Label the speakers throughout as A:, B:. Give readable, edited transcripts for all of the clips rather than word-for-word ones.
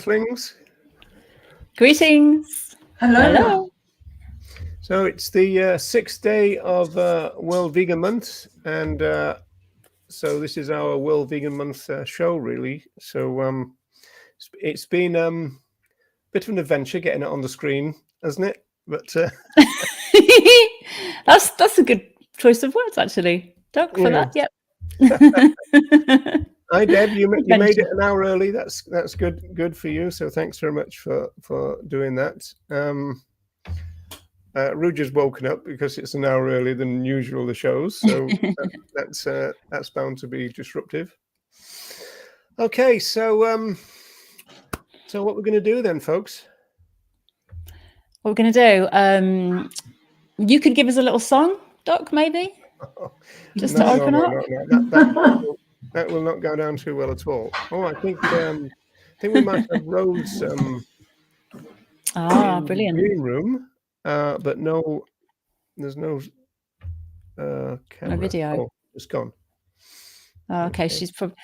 A: Earthlings.
B: Greetings.
C: Hello.
A: So it's the 6th day of World Vegan Month, and so this is our World Vegan Month show, really. So it's been a bit of an adventure getting it on the screen, hasn't it? But
B: that's a good choice of words, actually. Doug, for that, yep.
A: Hi, Deb. You made it an hour early. That's good for you. So thanks very much for doing that. Ruger's woken up because it's an hour earlier than usual the shows, so that's bound to be disruptive. Okay, so what we're going to do then, folks?
B: What we're going to do? You could give us a little song, Doc, maybe, just to open up.
A: No. That will not go down too well at all. Oh, I think we might have Rose.
B: Brilliant.
A: Green room, but no. There's no camera.
B: No video.
A: Oh, it's gone.
B: Okay, she's probably.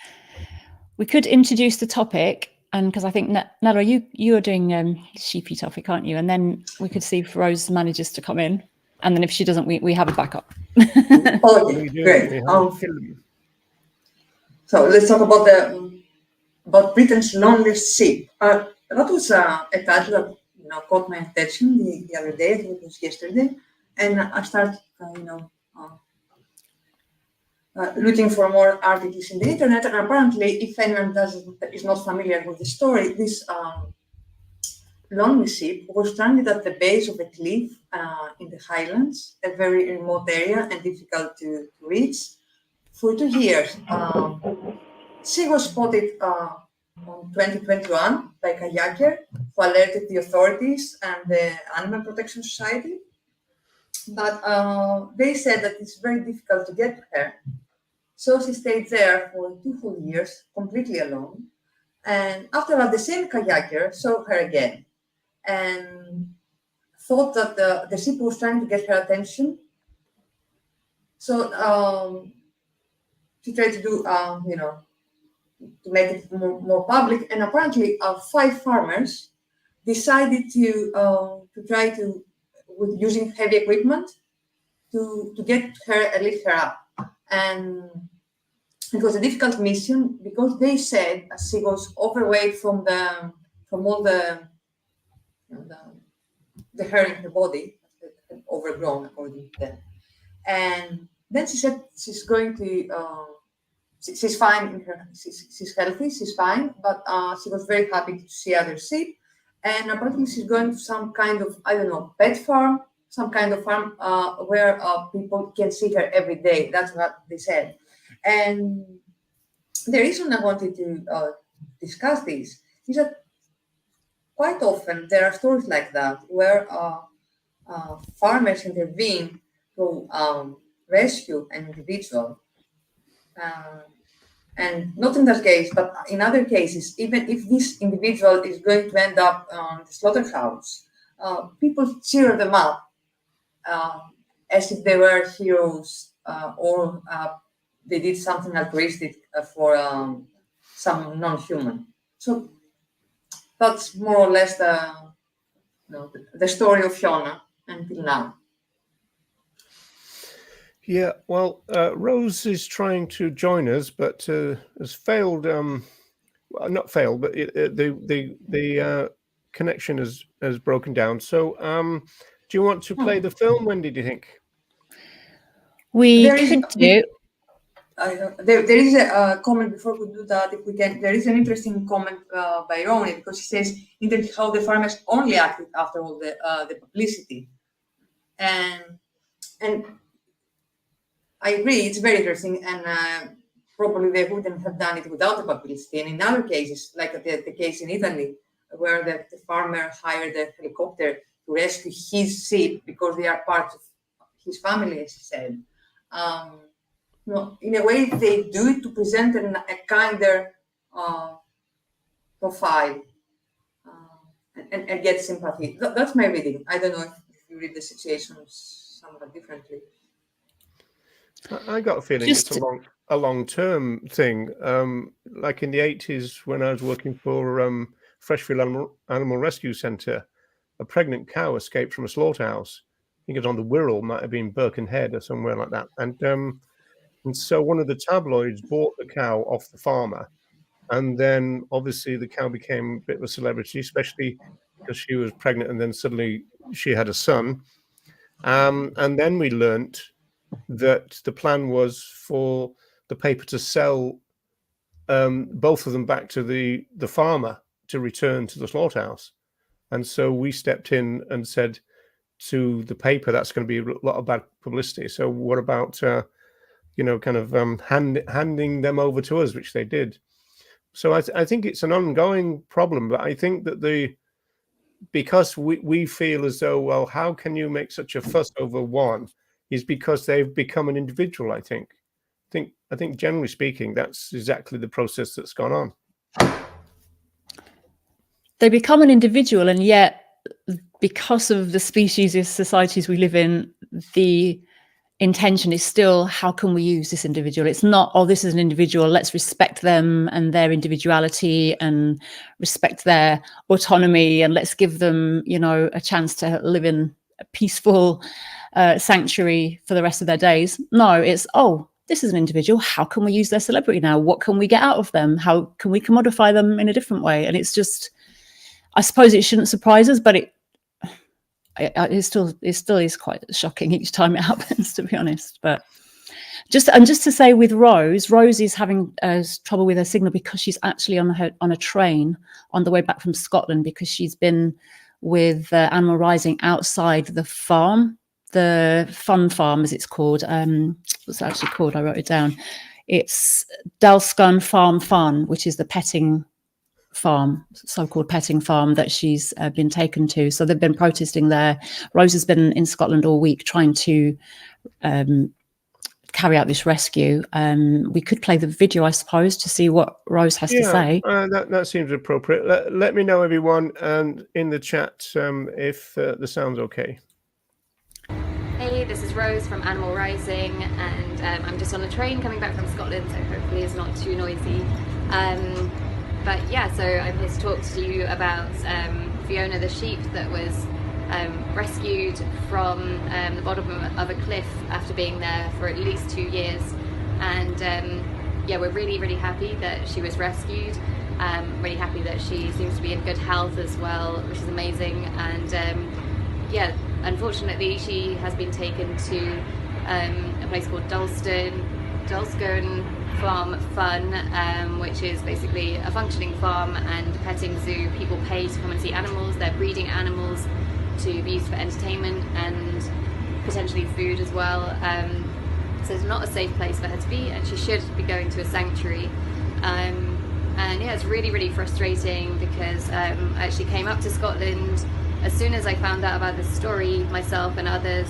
B: We could introduce the topic, and because I think Nella, you are doing sheepy topic, aren't you? And then we could see if Rose manages to come in, and then if she doesn't, we have a backup.
C: Okay, great. So let's talk about Britain's loneliest sheep. That was a title that caught my attention the other day. I think it was yesterday, and I started looking for more articles in the internet. And apparently, if anyone is not familiar with the story, this lonely sheep was stranded at the base of a cliff in the Highlands, a very remote area and difficult to reach, for 2 years. She was spotted on 2021 by a kayaker who alerted the authorities and the Animal Protection Society. But they said that it's very difficult to get to her. So she stayed there for 2 whole years, completely alone. And after that, the same kayaker saw her again and thought that the ship was trying to get her attention. So she tried to do, to make it more public. And apparently, 5 farmers decided to try to, with using heavy equipment, to get her and lift her up. And it was a difficult mission because they said she was overweight from all the hair in her body, overgrown according to them. And then she said she's going to, she's fine, she's healthy, she's fine, but she was very happy to see other sheep. And apparently she's going to some kind of, pet farm, some kind of farm where people can see her every day. That's what they said. And the reason I wanted to discuss this is that quite often there are stories like that where farmers intervene to rescue an individual. And not in that case, but in other cases, even if this individual is going to end up on the slaughterhouse, people cheer them up as if they were heroes or they did something altruistic for some non-human. So that's more or less the story of Fiona until now.
A: Yeah, well, Rose is trying to join us, but has failed. Well, not failed, but the connection has broken down. So, do you want to play the film, Wendy? Do you think
B: we could do?
C: There is a comment before we do that. If we can, there is an interesting comment by Ronnie because he says, "Interesting how the farmers only acted after all the publicity," and I agree, it's very interesting, and probably they wouldn't have done it without the publicity. And in other cases, like the case in Italy, where the farmer hired a helicopter to rescue his sheep because they are part of his family, as he said. In a way, they do it to present a kinder profile and get sympathy. That's my reading. I don't know if you read the situation somewhat differently.
A: I got a feeling it's a long-term thing. Like in the 80s when I was working for Freshfield Animal Rescue Centre, a pregnant cow escaped from a slaughterhouse. I think it was on the Wirral, might have been Birkenhead or somewhere like that. And so one of the tabloids bought the cow off the farmer. And then obviously the cow became a bit of a celebrity, especially because she was pregnant and then suddenly she had a son. And then we learnt that the plan was for the paper to sell both of them back to the farmer to return to the slaughterhouse. And so we stepped in and said to the paper, that's going to be a lot of bad publicity. So what about, handing them over to us, which they did. So I think it's an ongoing problem, but I think that because we feel as though, well, how can you make such a fuss over one, is because they've become an individual. I think generally speaking, that's exactly the process that's gone on.
B: They become an individual, and yet because of the species of societies we live in, the intention is still, how can we use this individual? It's not, oh, this is an individual, let's respect them and their individuality and respect their autonomy, and let's give them, a chance to live in a peaceful sanctuary for the rest of their days. No, it's, oh, this is an individual, how can we use their celebrity now? What can we get out of them? How can we commodify them in a different way? And it's just, I suppose it shouldn't surprise us, but it still is quite shocking each time it happens, to be honest. But just to say, with Rose is having trouble with her signal because she's actually on a train on the way back from Scotland, because she's been with Animal Rising outside the farm, the fun farm as it's called. What's it actually called? I wrote it down. It's Dalscone Farm Fun, which is the petting farm, so-called petting farm that she's been taken to. So they've been protesting there. Rose has been in Scotland all week trying to carry out this rescue. We could play the video, I suppose, to see what Rose has to say.
A: That seems appropriate. Let me know, everyone, and in the chat if the sound's okay.
D: Hey, this is Rose from Animal Rising, and I'm just on a train coming back from Scotland, so hopefully it's not too noisy. But yeah, so I'm here to talk to you about Fiona the sheep that was rescued from the bottom of a cliff after being there for at least 2 years. And yeah, we're really, really happy that she was rescued. Really happy that she seems to be in good health as well, which is amazing. And yeah, unfortunately, she has been taken to a place called Dalscone Farm Fun, which is basically a functioning farm and petting zoo. People pay to come and see animals. They're breeding animals to be used for entertainment and potentially food as well. So it's not a safe place for her to be, and she should be going to a sanctuary. And yeah, it's really, really frustrating because I actually came up to Scotland as soon as I found out about this story, myself and others.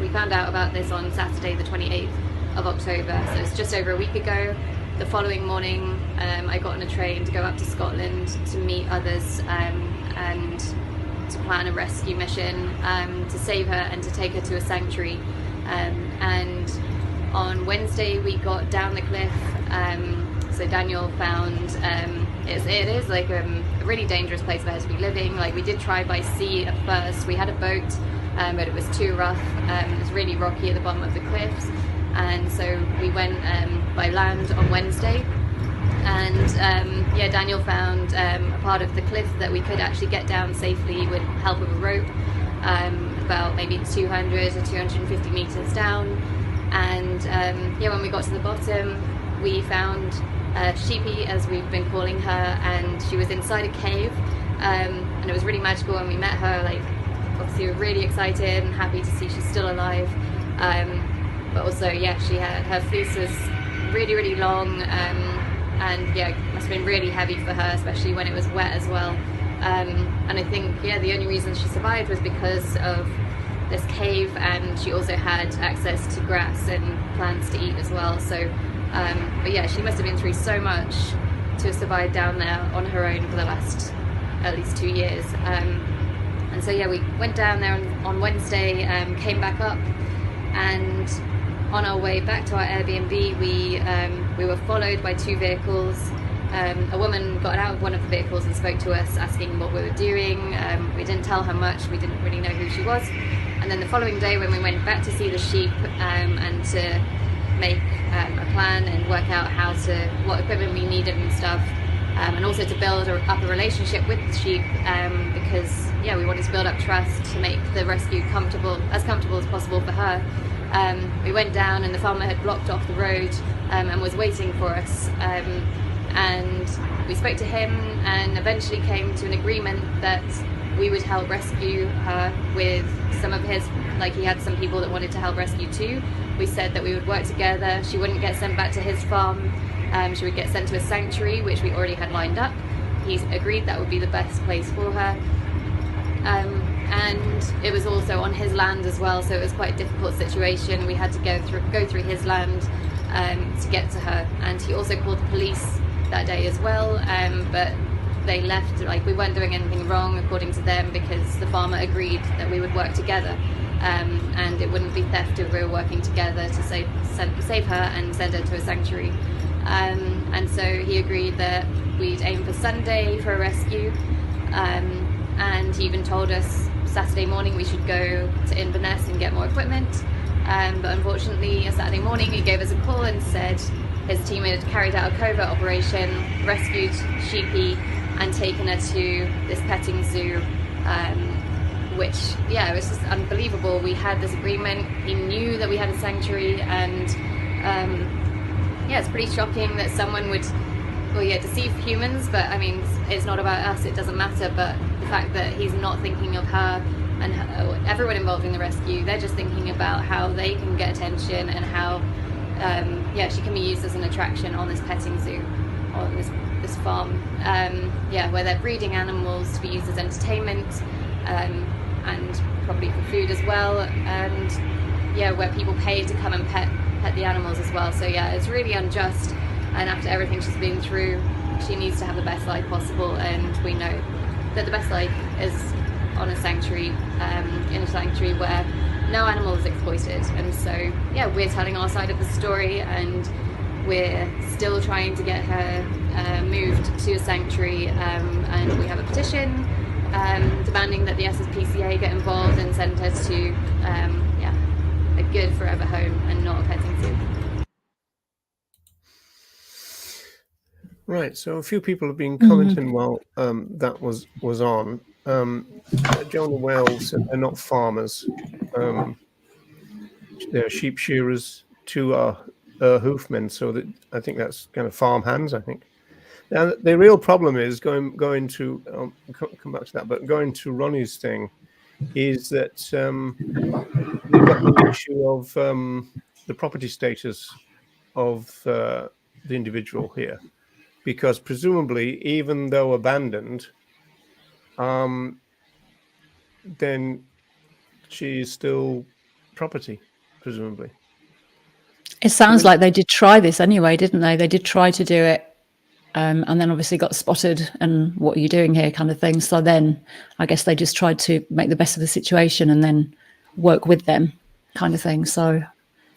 D: We found out about this on Saturday the 28th of October, so it's just over a week ago. The following morning I got on a train to go up to Scotland to meet others and to plan a rescue mission to save her and to take her to a sanctuary. And on Wednesday we got down the cliff, so Daniel found it is like a really dangerous place for her to be living. Like, we did try by sea at first. We had a boat, but it was too rough. It was really rocky at the bottom of the cliffs. And so we went by land on Wednesday, and yeah, Daniel found a part of the cliff that we could actually get down safely with help of a rope, about maybe 200 or 250 meters down. And yeah, when we got to the bottom, we found Sheepy, as we've been calling her, and she was inside a cave, and it was really magical when we met her. Like, obviously we're really excited and happy to see she's still alive. But also, yeah, her fleece was really, really long, and yeah, must have been really heavy for her, especially when it was wet as well. And I think, yeah, the only reason she survived was because of this cave, and she also had access to grass and plants to eat as well. So, but yeah, she must have been through so much to have survived down there on her own for the last at least 2 years. And so yeah, we went down there on Wednesday, came back up, and on our way back to our Airbnb, we were followed by 2 vehicles a woman got out of one of the vehicles and spoke to us, asking what we were doing. We didn't tell her much. We didn't really know who she was. And then the following day, when we went back to see the sheep and to make a plan and work out what equipment we needed and stuff, and also to build up a relationship with the sheep, because we wanted to build up trust to make the rescue as comfortable as possible for her. We went down, and the farmer had blocked off the road and was waiting for us. And we spoke to him and eventually came to an agreement that we would help rescue her with some of his, like he had some people that wanted to help rescue too. We said that we would work together. She wouldn't get sent back to his farm. She would get sent to a sanctuary, which we already had lined up. He agreed that would be the best place for her. And it was also on his land as well, so it was quite a difficult situation. We had to go through his land to get to her. And he also called the police that day as well, but they left, like we weren't doing anything wrong according to them, because the farmer agreed that we would work together, and it wouldn't be theft if we were working together to save her and send her to a sanctuary. And so he agreed that we'd aim for Sunday for a rescue, and he even told us Saturday morning we should go to Inverness and get more equipment, but unfortunately on Saturday morning he gave us a call and said his team had carried out a covert operation, rescued Sheepy and taken her to this petting zoo, which, it was just unbelievable. We had this agreement, he knew that we had a sanctuary, and it's pretty shocking that someone would, deceive humans, but I mean, it's not about us, it doesn't matter, but the fact that he's not thinking of her and everyone involved in the rescue, they're just thinking about how they can get attention and how she can be used as an attraction on this petting zoo, on this farm, where they're breeding animals to be used as entertainment, and probably for food as well, and where people pay to come and pet the animals as well. So it's really unjust, and after everything she's been through, she needs to have the best life possible, and we know that the best life is on a sanctuary, in a sanctuary where no animal is exploited. And so we're telling our side of the story, and we're still trying to get her moved to a sanctuary, and we have a petition demanding that the SSPCA get involved and send her to a good forever home and not a petting zoo.
A: Right, so a few people have been commenting while that was on. Jonah Wells said they're not farmers. They're sheep shearers to our hoofmen, so that I think that's kind of farm hands, I think. Now, the real problem is going to come back to that, but going to Ronnie's thing is that we've got the issue of the property status of the individual here, because presumably, even though abandoned, then she is still property, presumably.
B: It sounds like they did try this anyway, didn't they? They did try to do it, and then obviously got spotted and what are you doing here kind of thing. So then I guess they just tried to make the best of the situation and then work with them kind of thing. So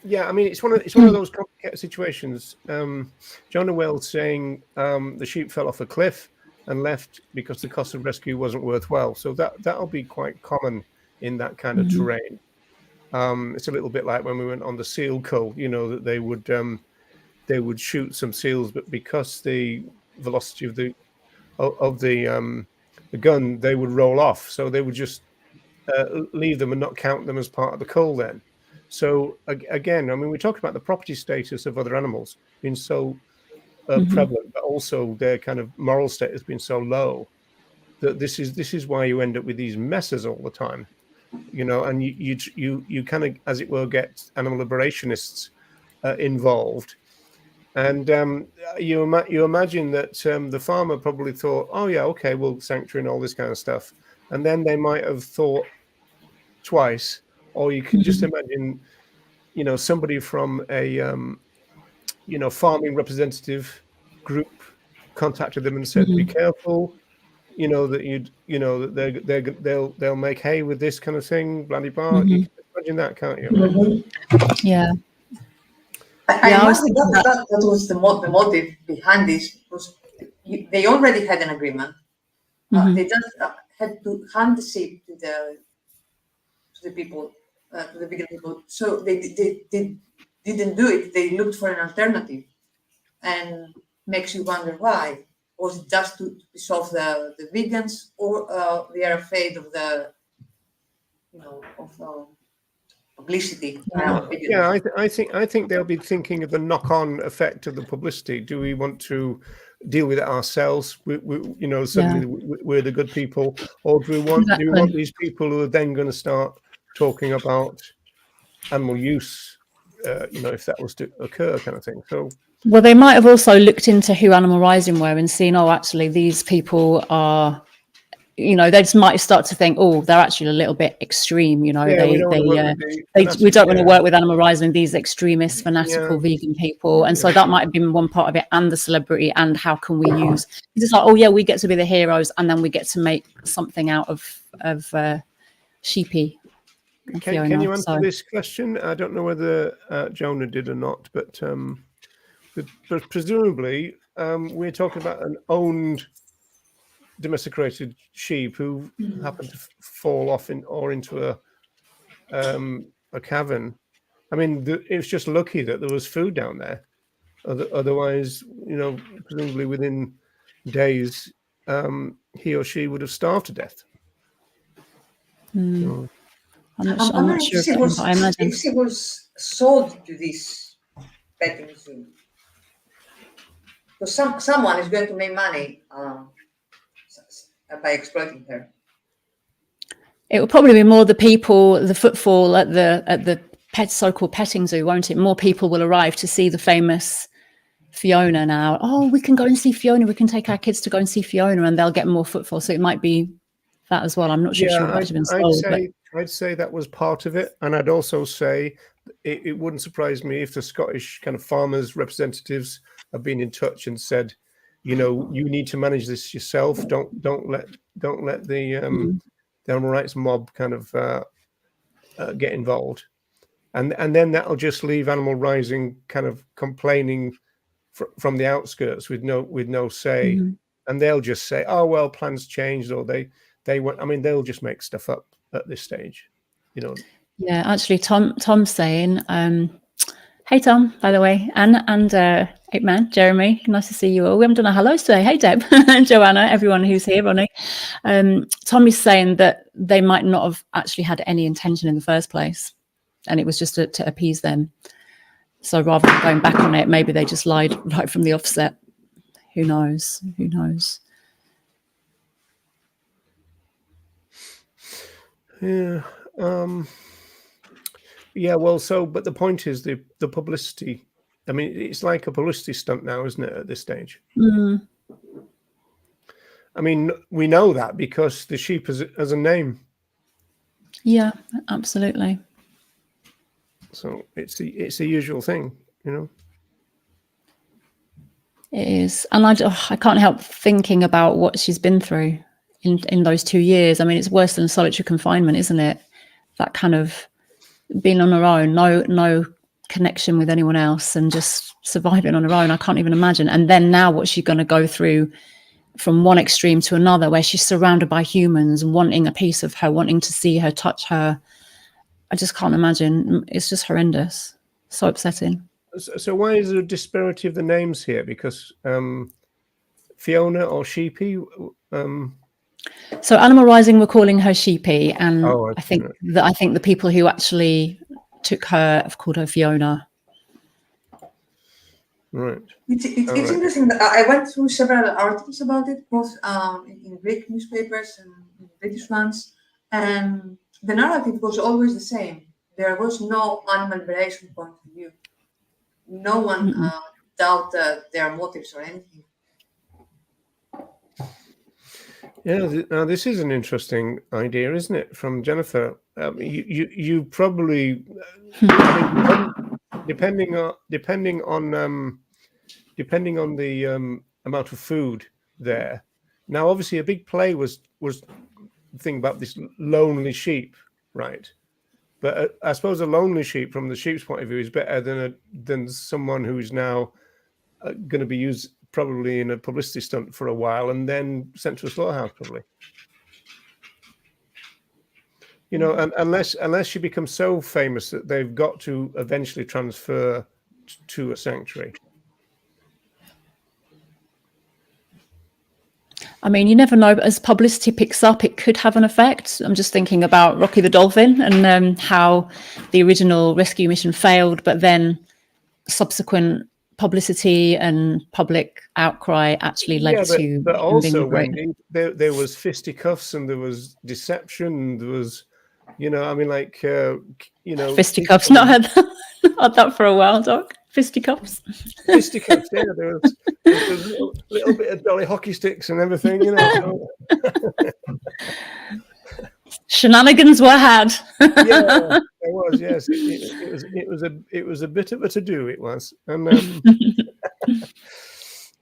A: I mean, it's one of those complicated situations. Jonah Wells saying the sheep fell off a cliff and left because the cost of rescue wasn't worthwhile. So that'll be quite common in that kind of terrain. It's a little bit like when we went on the seal cull, that they would shoot some seals, but because the velocity of the gun, they would roll off. So they would just leave them and not count them as part of the cull then. So again, I mean, we talk about the property status of other animals being so prevalent, but also their kind of moral status being so low that this is why you end up with these messes all the time. And you kind of, as it were, get animal liberationists involved, and you imagine that the farmer probably thought, oh yeah, okay, well, sanctuary and all this kind of stuff, and then they might have thought twice, or you can just imagine, somebody from a farming representative group contacted them and said, be careful. That they'll make hay with this kind of thing, bloody bar. You can imagine that, can't you?
B: Yeah.
C: I imagine that was the motive behind this. Was they already had an agreement.
B: Mhm.
C: They just had to hand the sheep to the people, to the vegan people. So they didn't do it. They looked for an alternative, and makes you wonder why. Was it just to solve the vegans, or they are afraid of the, publicity around veganism?
A: Yeah, I think they'll be thinking of the knock-on effect of the publicity. Do we want to deal with it ourselves? Suddenly we're the good people, or do we want
B: Exactly.
A: these people who are then going to start talking about animal use? If that was to occur, kind of thing. So.
B: Well, they might have also looked into who Animal Rising were and seen, oh, actually, these people are, they just might start to think, oh, they're actually a little bit extreme.
A: Yeah, we don't want to work with
B: we don't want to work with Animal Rising, these extremist, fanatical vegan people. And so that might have been one part of it, and the celebrity, and how can we use, it's just like, oh yeah, we get to be the heroes, and then we get to make something out of Sheepy.
A: Can you answer this question? I don't know whether Jonah did or not, but presumably we're talking about an owned domesticated sheep who happened to fall off into a cavern. I mean, it's just lucky that there was food down there. Otherwise, presumably within days, he or she would have starved to death. So,
C: I'm not sure if she was sold to this petting zoo. So someone is going to make money by exploiting her.
B: It will probably be more the people, the footfall at the so-called petting zoo, won't it? More people will arrive to see the famous Fiona now. Oh, we can go and see Fiona. We can take our kids to go and see Fiona, and they'll get more footfall. So it might be that as well. I'm not sure she would have actually been sold.
A: I'd say that was part of it, and I'd also say it wouldn't surprise me if the Scottish kind of farmers' representatives have been in touch and said, you need to manage this yourself. Don't let the animal rights mob kind of get involved, and then that'll just leave Animal Rising kind of complaining from the outskirts with no say, and they'll just say, oh well, plans changed, or they went. I mean, they'll just make stuff up at this stage,
B: Yeah, actually, Tom's saying, hey Tom, by the way, and Ape Man, Jeremy, nice to see you all. We haven't done a hellos today. Hey Deb, Joanna, everyone who's here, Ronnie. Tom is saying that they might not have actually had any intention in the first place, and it was just to appease them. So rather than going back on it, maybe they just lied right from the offset. Who knows? Who knows?
A: Yeah. Yeah. Well, but the point is the publicity. I mean, it's like a publicity stunt now, isn't it? At this stage. I mean, we know that because the sheep has a name.
B: Yeah, absolutely.
A: So it's the usual thing, It
B: is, and I can't help thinking about what she's been through in those 2 years. I mean, it's worse than solitary confinement, isn't it? That kind of being on her own, no connection with anyone else, and just surviving on her own. I can't even imagine. And then now, what's she going to go through from one extreme to another, where she's surrounded by humans wanting a piece of her, wanting to see her, touch her. I just can't imagine. It's just horrendous. So upsetting.
A: So why is there a disparity of the names here? Because Fiona or Sheepy?
B: So Animal Rising were calling her Sheepy, and
A: I
B: think the people who actually took her have called her Fiona.
A: Right.
C: It's interesting that I went through several articles about it, both in Greek newspapers and in British ones, and the narrative was always the same. There was no animal liberation point of view. No one doubted their motives or anything.
A: Yeah, now this is an interesting idea, isn't it, from Jennifer? You probably, depending on the amount of food there. Now, obviously, a big play was the thing about this lonely sheep, right? But I suppose a lonely sheep, from the sheep's point of view, is better than someone who's now going to be probably in a publicity stunt for a while and then sent to a slaughterhouse, probably. You know, and unless she becomes so famous that they've got to eventually transfer to a sanctuary.
B: I mean, you never know, but as publicity picks up, it could have an effect. I'm just thinking about Rocky the Dolphin and how the original rescue mission failed, but then subsequent publicity and public outcry actually led to
A: but also
B: great.
A: There was fisticuffs and there was deception. There was, you know, I mean, like, you know,
B: fisticuffs. Not had that for a while, Doc. Fisticuffs.
A: Fisticuffs. Yeah, there was a little bit of dolly hockey sticks and everything, you know.
B: Shenanigans were had.
A: Yeah, there was. Yes, it was a bit of a to do. It was, and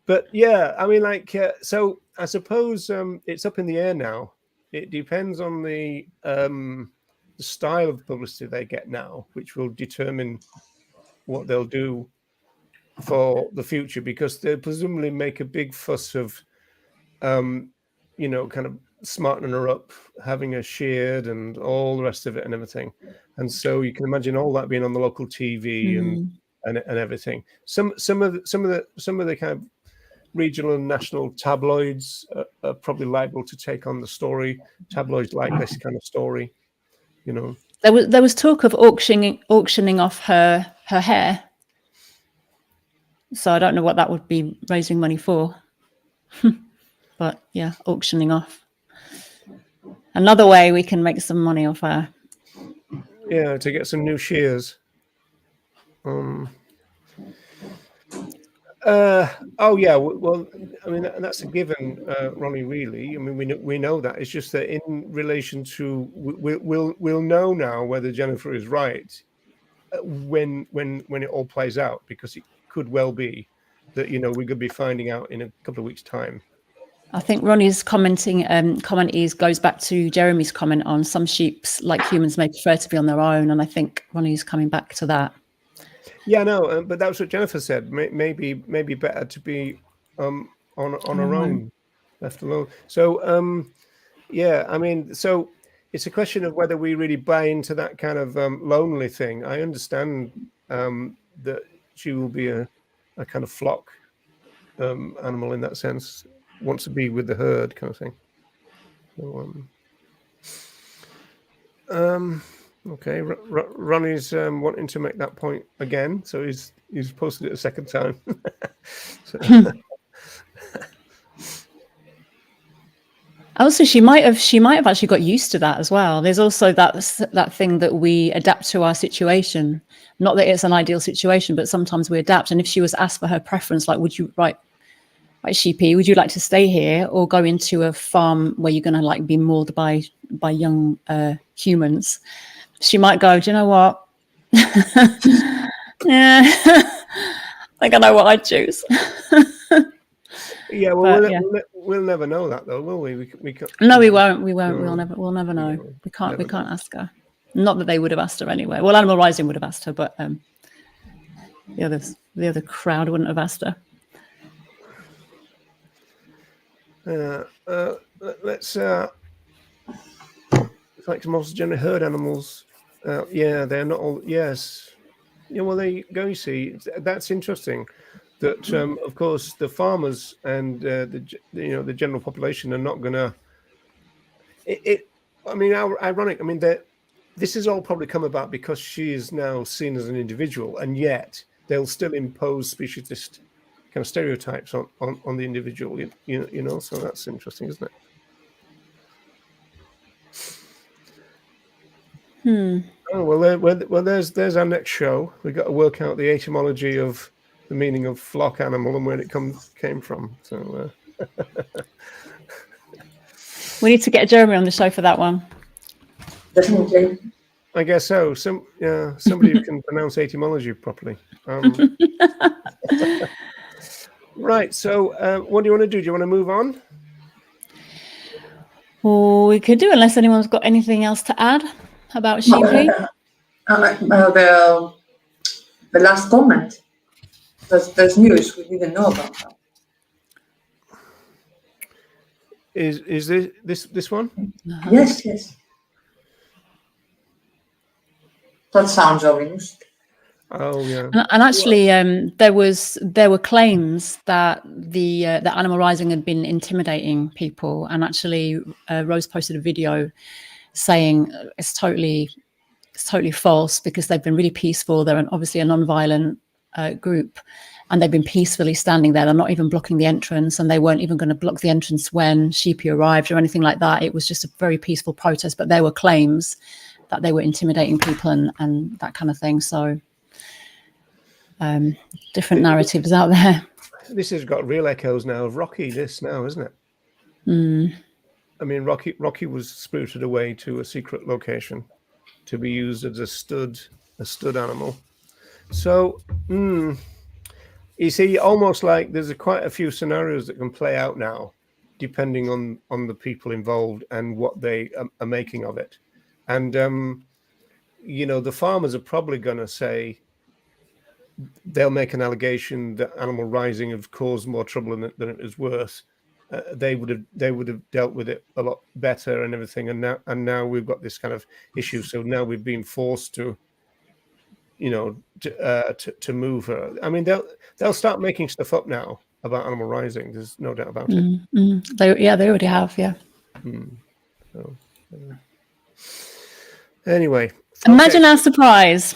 A: but yeah, I mean, like, so I suppose it's up in the air now. It depends on the style of publicity they get now, which will determine what they'll do for the future, because they'll presumably make a big fuss of, you know, kind of smartening her up, having her sheared, and all the rest of it and everything. And so you can imagine all that being on the local TV and everything. Some of the kind of regional and national tabloids are probably liable to take on the story. Tabloids like this kind of story, you know.
B: There was talk of auctioning off her hair. So I don't know what that would be raising money for. But yeah, auctioning off. Another way we can make some money off her.
A: Yeah, to get some new shears. Oh yeah, well, I mean that's a given, Ronnie. Really, I mean we know that. It's just that in relation to we'll know now whether Jennifer is right when it all plays out, because it could well be that, you know, we could be finding out in a couple of weeks' time.
B: I think Ronnie's comment goes back to Jeremy's comment on some sheep, like humans, may prefer to be on their own, and I think Ronnie's coming back to that.
A: Yeah, no, but that's what Jennifer said. Maybe better to be on her own, left alone. So yeah, I mean, so it's a question of whether we really buy into that kind of lonely thing. I understand that she will be a kind of flock animal in that sense, wants to be with the herd kind of thing. So, okay, Ronnie's wanting to make that point again, so he's posted it a second time.
B: Also, she might have actually got used to that as well. There's also that thing that we adapt to our situation. Not that it's an ideal situation, but sometimes we adapt. And if she was asked for her preference, like, would you, right, sheepy, would you like to stay here or go into a farm where you're going to like be mauled by young humans? She might go, do you know what? Yeah, I think I know what I'd choose.
A: Yeah, well, we'll never know that, though, will we? We can't.
B: No, we won't. We'll never know. No, we can't ask her. Not that they would have asked her anyway. Well, Animal Rising would have asked her, but the other crowd wouldn't have asked her.
A: Let's like most generally herd animals. Yeah, they're not all. Yes. Yeah. Well, there you go. You see, that's interesting. That of course the farmers and the general population are not going to. I mean, ironic. I mean, this has all probably come about because she is now seen as an individual, and yet they'll still impose speciesist kind of stereotypes on the individual. You know, so that's interesting, isn't it? Oh well, there's our next show. We've got to work out the etymology of the meaning of flock animal and where it came from. So
B: we need to get Jeremy on the show for that one.
C: Definitely.
A: I guess so. Somebody who can pronounce etymology properly. Right. So what do you want to do? Do you want to move on?
B: Well, we could do, unless anyone's got anything else to add about sheepy.
C: The last comment. There's news we didn't know about that.
A: Is this one?
C: Yes, yes. That sounds ominous.
A: Oh yeah.
B: And actually, there were claims that the Animal Rising had been intimidating people, and actually, Rose posted a video saying it's totally false because they've been really peaceful. They're obviously a non-violent group, and they've been peacefully standing there. They're not even blocking the entrance, and they weren't even going to block the entrance when Sheepy arrived or anything like that. It was just a very peaceful protest, but there were claims that they were intimidating people and that kind of thing. So different narratives out there.
A: This has got real echoes now of Rocky. This now, isn't it? I mean, Rocky was spirited away to a secret location to be used as a stud animal. So you see, almost like there's quite a few scenarios that can play out now, depending on the people involved and what they are making of it. And you know, the farmers are probably going to say, they'll make an allegation that Animal Rising have caused more trouble than it is worth. They would have dealt with it a lot better and everything, and now we've got this kind of issue. So now we've been forced to, you know, to move her. I mean, they'll start making stuff up now about Animal Rising. There's no doubt about it.
B: They already have, yeah.
A: So, anyway,
B: imagine our surprise.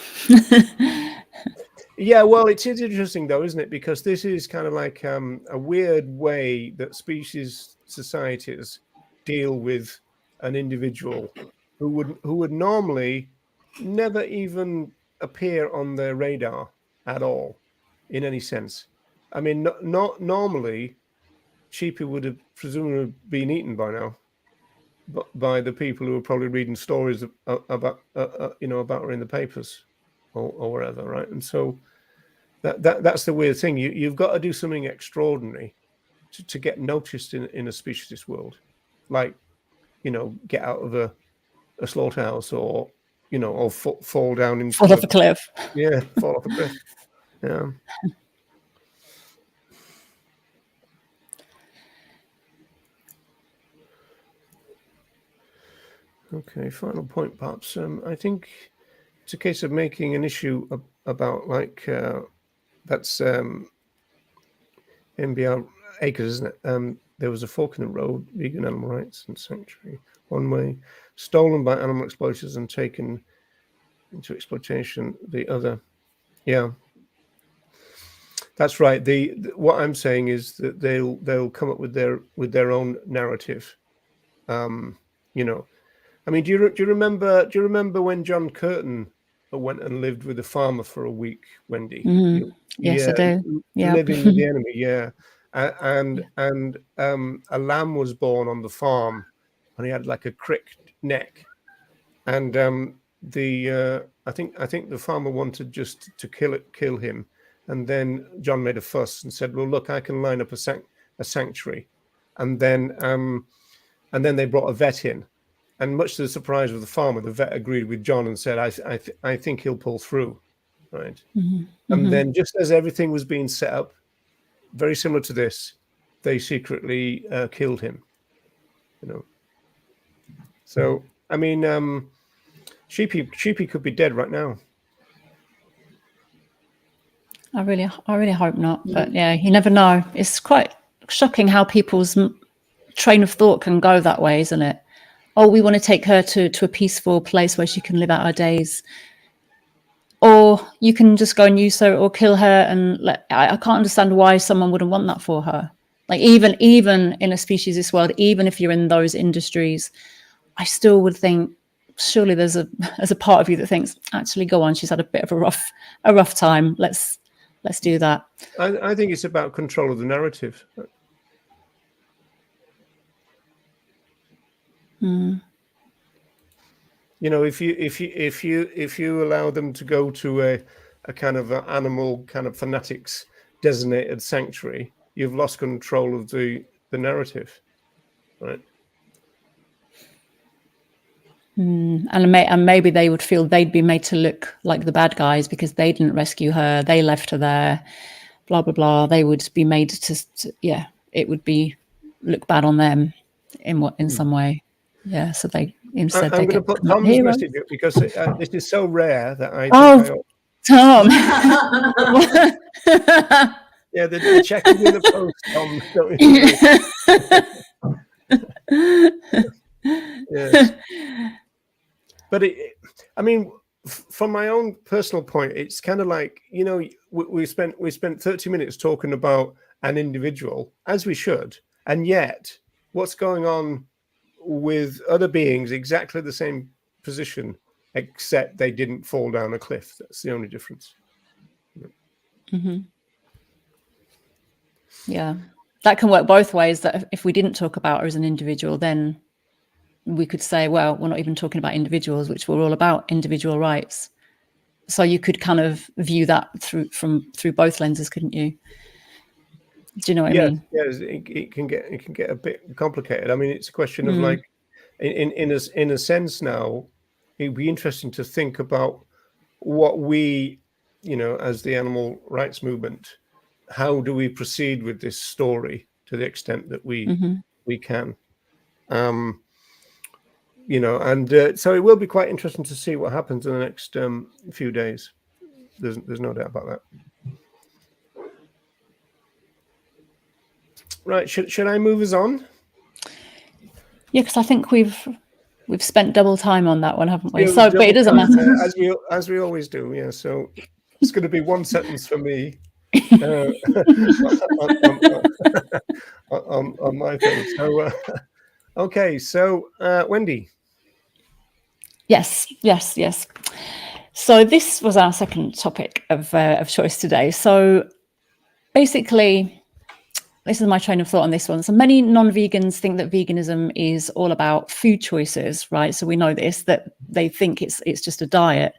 A: Yeah, well, it is interesting though, isn't it? Because this is kind of like a weird way that species societies deal with an individual who would normally never even appear on their radar at all, in any sense. I mean, not normally, Sheepy would have presumably been eaten by now, but by the people who are probably reading stories about about her in the papers or wherever, right? And so. That's the weird thing. You've got to do something extraordinary to get noticed in a speciesist world, like, you know, get out of a slaughterhouse, or, you know, or fall down into
B: Fall off a cliff.
A: Yeah, fall off a cliff. Yeah. Okay, final point, perhaps. I think it's a case of making an issue about like. That's MBR Acres, isn't it? There was a fork in the road, vegan animal rights and sanctuary, one way, stolen by animal exploiters and taken into exploitation. The other, yeah, that's right. What I'm saying is that they'll come up with their own narrative. You know, I mean, do you remember when John Curtin went and lived with a farmer for a week, Wendy?
B: Yes, I do. Yeah,
A: living with the enemy. Yeah, and a lamb was born on the farm, and he had like a cricked neck, and I think the farmer wanted just to kill him, and then John made a fuss and said, "Well, look, I can line up a sanctuary," and then they brought a vet in. And much to the surprise of the farmer, the vet agreed with John and said, I think he'll pull through, right? And then just as everything was being set up, very similar to this, they secretly killed him, you know. So, I mean, Sheepy could be dead right now.
B: I really hope not. But yeah, you never know. It's quite shocking how people's train of thought can go that way, isn't it? Oh, we want to take her to a peaceful place where she can live out her days. Or you can just go and use her or kill her. And I can't understand why someone wouldn't want that for her. Like even in a speciesist world, even if you're in those industries, I still would think surely there's a part of you that thinks, actually, go on, she's had a bit of a rough time. Let's do that.
A: I think it's about control of the narrative. You know, if you allow them to go to a kind of animal kind of fanatics designated sanctuary, you've lost control of the narrative, right?
B: And maybe they would feel they'd be made to look like the bad guys because they didn't rescue her, they left her there, blah blah blah. They would be made to it would be look bad on them. in some way. Yeah, so they instead
A: I'm
B: they
A: going to
B: get
A: put
B: come up
A: Tom's
B: here.
A: message up because this is so rare that I think
B: Oh, Tom.
A: yeah, the check is in the post, Tom. Don't you worry. Yes. But I mean, from my own personal point, it's kind of like, you know, we spent 30 minutes talking about an individual, as we should, and yet what's going on with other beings exactly the same position, except they didn't fall down a cliff. That's the only difference.
B: Mm-hmm. Yeah, that can work both ways. That if we didn't talk about her as an individual, then we could say, well, we're not even talking about individuals, which were all about individual rights. So you could kind of view that through both lenses, couldn't you? Do you know what I mean?
A: Yes, it can get a bit complicated. I mean, it's a question of like, in a sense now, it'd be interesting to think about what we, you know, as the animal rights movement, how do we proceed with this story to the extent that we can, you know, and so it will be quite interesting to see what happens in the next few days. There's no doubt about that. Right, should I move us on?
B: Yeah, because I think we've spent double time on that one, haven't we?
A: Yeah,
B: So, but it doesn't matter.
A: As we always do. Yeah. So it's going to be one sentence for me on my thing. So okay. So Wendy.
B: Yes. So this was our second topic of choice today. So basically, this is my train of thought on this one. So many non-vegans think that veganism is all about food choices, right? So we know this, that they think it's just a diet.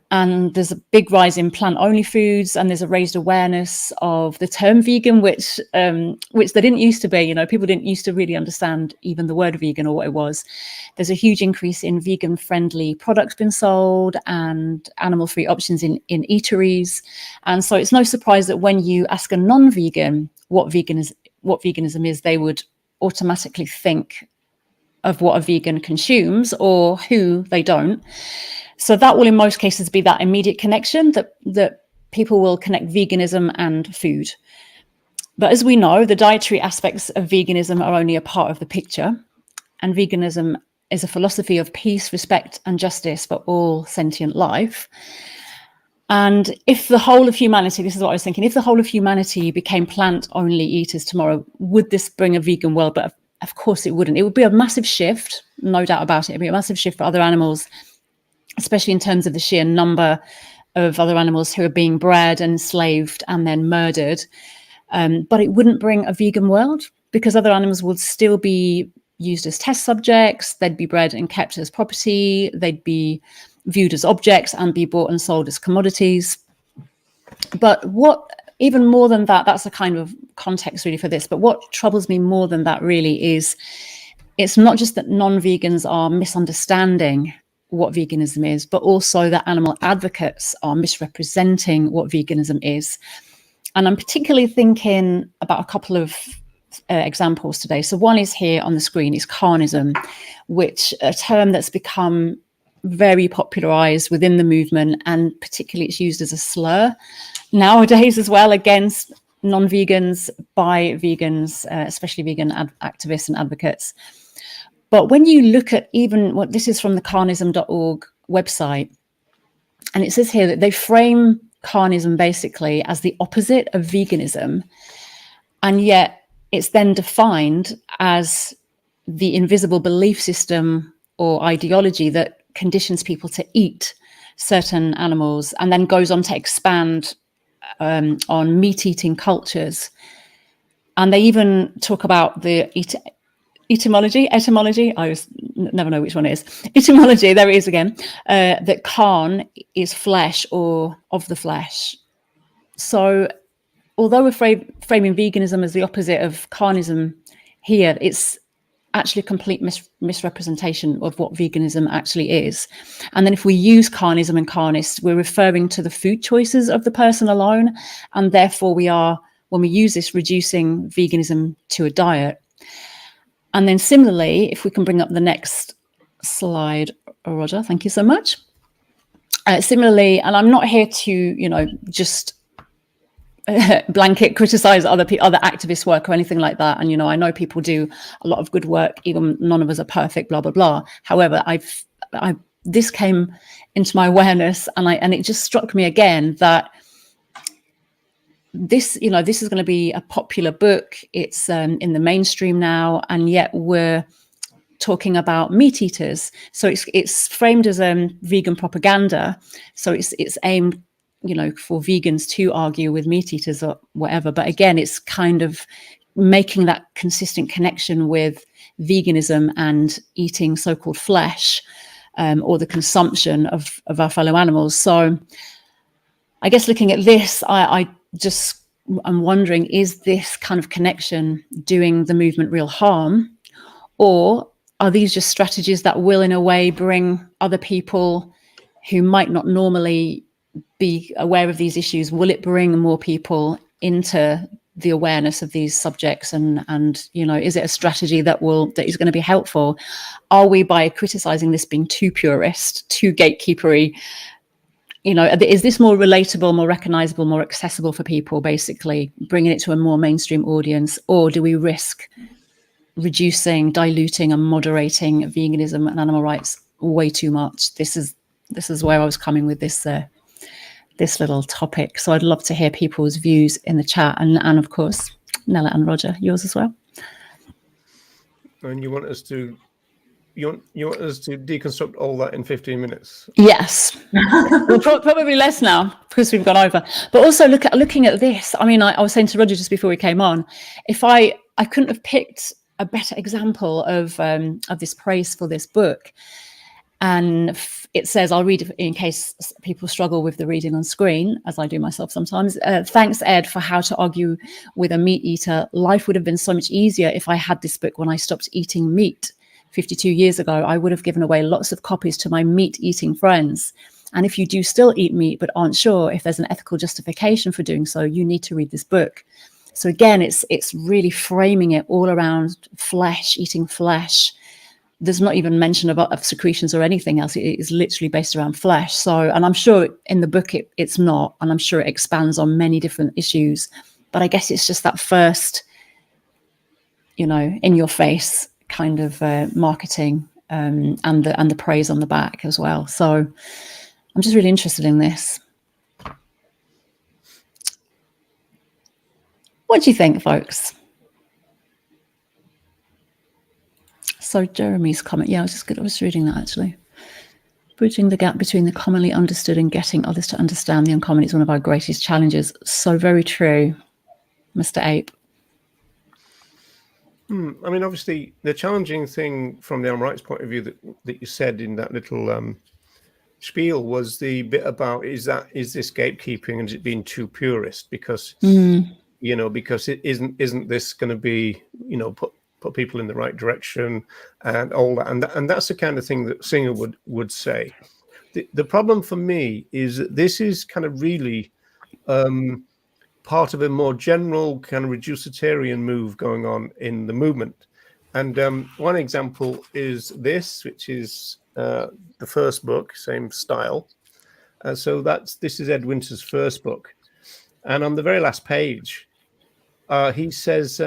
B: And there's a big rise in plant-only foods, and there's a raised awareness of the term vegan, which there didn't used to be. You know, people didn't used to really understand even the word vegan or what it was. There's a huge increase in vegan-friendly products being sold and animal-free options in eateries. And so it's no surprise that when you ask a non-vegan what veganism is, they would automatically think of what a vegan consumes or who they don't. So that will in most cases be that immediate connection that people will connect veganism and food. But as we know, the dietary aspects of veganism are only a part of the picture. And veganism is a philosophy of peace, respect, and justice for all sentient life. And if the whole of humanity, this is what I was thinking, if the whole of humanity became plant-only eaters tomorrow, would this bring a vegan world? But of course it wouldn't. It would be a massive shift, no doubt about it. It would be a massive shift for other animals, especially in terms of the sheer number of other animals who are being bred and enslaved and then murdered. But it wouldn't bring a vegan world because other animals would still be used as test subjects. They'd be bred and kept as property. They'd be viewed as objects and be bought and sold as commodities. But what, even more than that, that's a kind of context really for this. But what troubles me more than that really is it's not just that non-vegans are misunderstanding what veganism is, but also that animal advocates are misrepresenting what veganism is. And I'm particularly thinking about a couple of examples today. So one is here on the screen, is carnism, which a term that's become very popularized within the movement, and particularly it's used as a slur nowadays as well against non-vegans by vegans, especially vegan activists and advocates. But when you look at even what this is from the carnism.org website, and it says here that they frame carnism basically as the opposite of veganism, and yet it's then defined as the invisible belief system or ideology that conditions people to eat certain animals, and then goes on to expand on meat-eating cultures. And they even talk about the etymology, I never know which one it is. Etymology, there it is again, that carn is flesh or of the flesh. So although we're framing veganism as the opposite of carnism here, it's actually a complete misrepresentation of what veganism actually is. And then if we use carnism and carnists, we're referring to the food choices of the person alone. And therefore we are, when we use this, reducing veganism to a diet. And then similarly, if we can bring up the next slide, Roger, thank you so much. Similarly, and I'm not here to, just blanket criticize other activists' work or anything like that. And, I know people do a lot of good work, even none of us are perfect, blah, blah, blah. However, this came into my awareness and it just struck me again that this is going to be a popular book. It's in the mainstream now, and yet we're talking about meat eaters. So it's framed as vegan propaganda. So it's aimed, for vegans to argue with meat eaters or whatever. But again, it's kind of making that consistent connection with veganism and eating so-called flesh, or the consumption of our fellow animals. So I guess looking at this, I'm wondering, is this kind of connection doing the movement real harm? Or are these just strategies that will, in a way, bring other people who might not normally be aware of these issues? Will it bring more people into the awareness of these subjects? And is it a strategy that is going to be helpful? Are we, by criticizing this, being too purist, too gatekeepery? Is this more relatable, more recognizable, more accessible for people, basically bringing it to a more mainstream audience? Or do we risk reducing, diluting and moderating veganism and animal rights way too much? This is where I was coming with this little topic. So I'd love to hear people's views in the chat, and of course, Nella and Roger, yours as well.
A: And you want us to deconstruct all that in 15 minutes?
B: Yes. Well, probably less now because we've gone over. But also looking at this, I mean, I was saying to Roger just before we came on, if I couldn't have picked a better example of this praise for this book. And it says, I'll read it in case people struggle with the reading on screen, as I do myself sometimes. Thanks, Ed, for how to argue with a meat eater. Life would have been so much easier if I had this book when I stopped eating meat 52 years ago. I would have given away lots of copies to my meat-eating friends. And if you do still eat meat but aren't sure if there's an ethical justification for doing so, you need to read this book. So again, it's really framing it all around flesh, eating flesh. There's not even mention of secretions or anything else. It is literally based around flesh. So, and I'm sure in the book it's not, and I'm sure it expands on many different issues. But I guess it's just that first, in your face kind of marketing, and the praise on the back as well. So I'm just really interested in this. What do you think, folks? So Jeremy's comment, I was reading that actually. Bridging the gap between the commonly understood and getting others to understand the uncommon is one of our greatest challenges. So very true, Mr. Ape.
A: I mean, obviously, the challenging thing from the animal rights point of view that you said in that little spiel was the bit about is this gatekeeping and is it being too purist? Because because it isn't this going to be put people in the right direction and all that, and that's the kind of thing that Singer would say. The problem for me is that this is kind of really part of a more general kind of reducitarian move going on in the movement. And one example is this, which is the first book, same style. So this is Ed Winter's first book, and on the very last page, he says,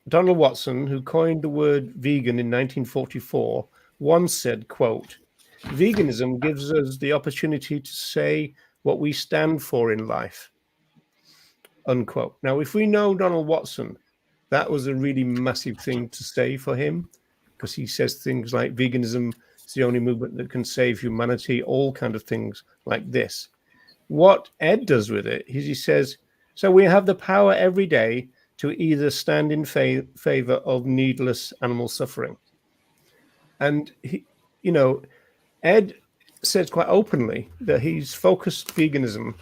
A: Donald Watson, who coined the word vegan in 1944, once said, quote, "Veganism gives us the opportunity to say what we stand for in life," unquote. Now, if we know Donald Watson, that was a really massive thing to say for him, because he says things like veganism is the only movement that can save humanity, all kind of things like this. What Ed does with it is he says, so we have the power every day to either stand in favor of needless animal suffering. And Ed says quite openly that he's focused veganism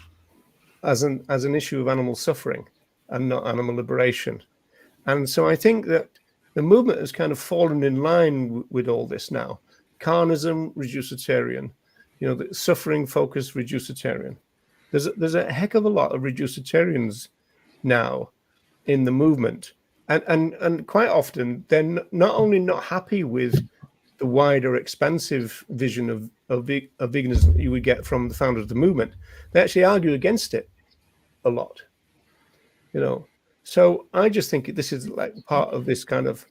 A: as an issue of animal suffering and not animal liberation. And so I think that the movement has kind of fallen in line with all this now. Carnism, reducitarian, the suffering focused reducitarian. There's a heck of a lot of reducitarians now in the movement, and quite often they're not only not happy with the wider, expansive vision of veganism you would get from the founders of the movement, they actually argue against it a lot. So I just think this is like part of this kind of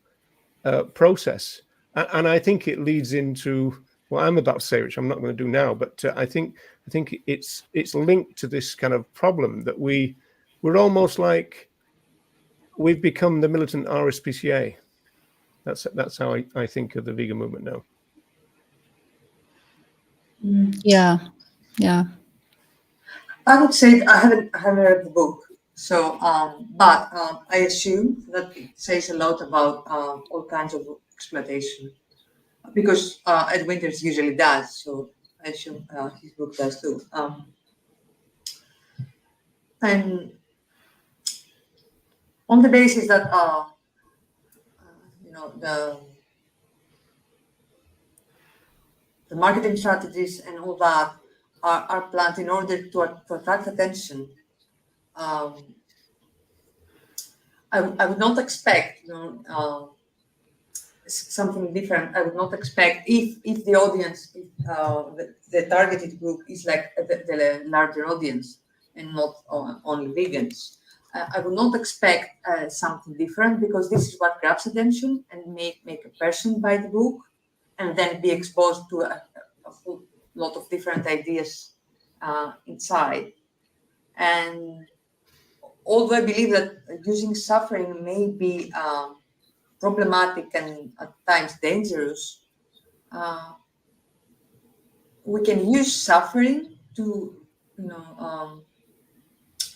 A: process, and I think it leads into what I'm about to say, which I'm not going to do now. But I think it's linked to this kind of problem that we're almost like we've become the militant RSPCA. That's how I think of the vegan movement now.
B: Yeah.
C: I would say I haven't read the book, so but I assume that it says a lot about all kinds of exploitation, because Ed Winters usually does. So I assume his book does too. And on the basis that the marketing strategies and all that are planned in order to attract attention. I would not expect something different. I would not expect if the audience, the targeted group is like the larger audience and not only vegans. I would not expect something different, because this is what grabs attention and make a person buy the book and then be exposed to a whole lot of different ideas inside. And although I believe that using suffering may be problematic and at times dangerous, we can use suffering to,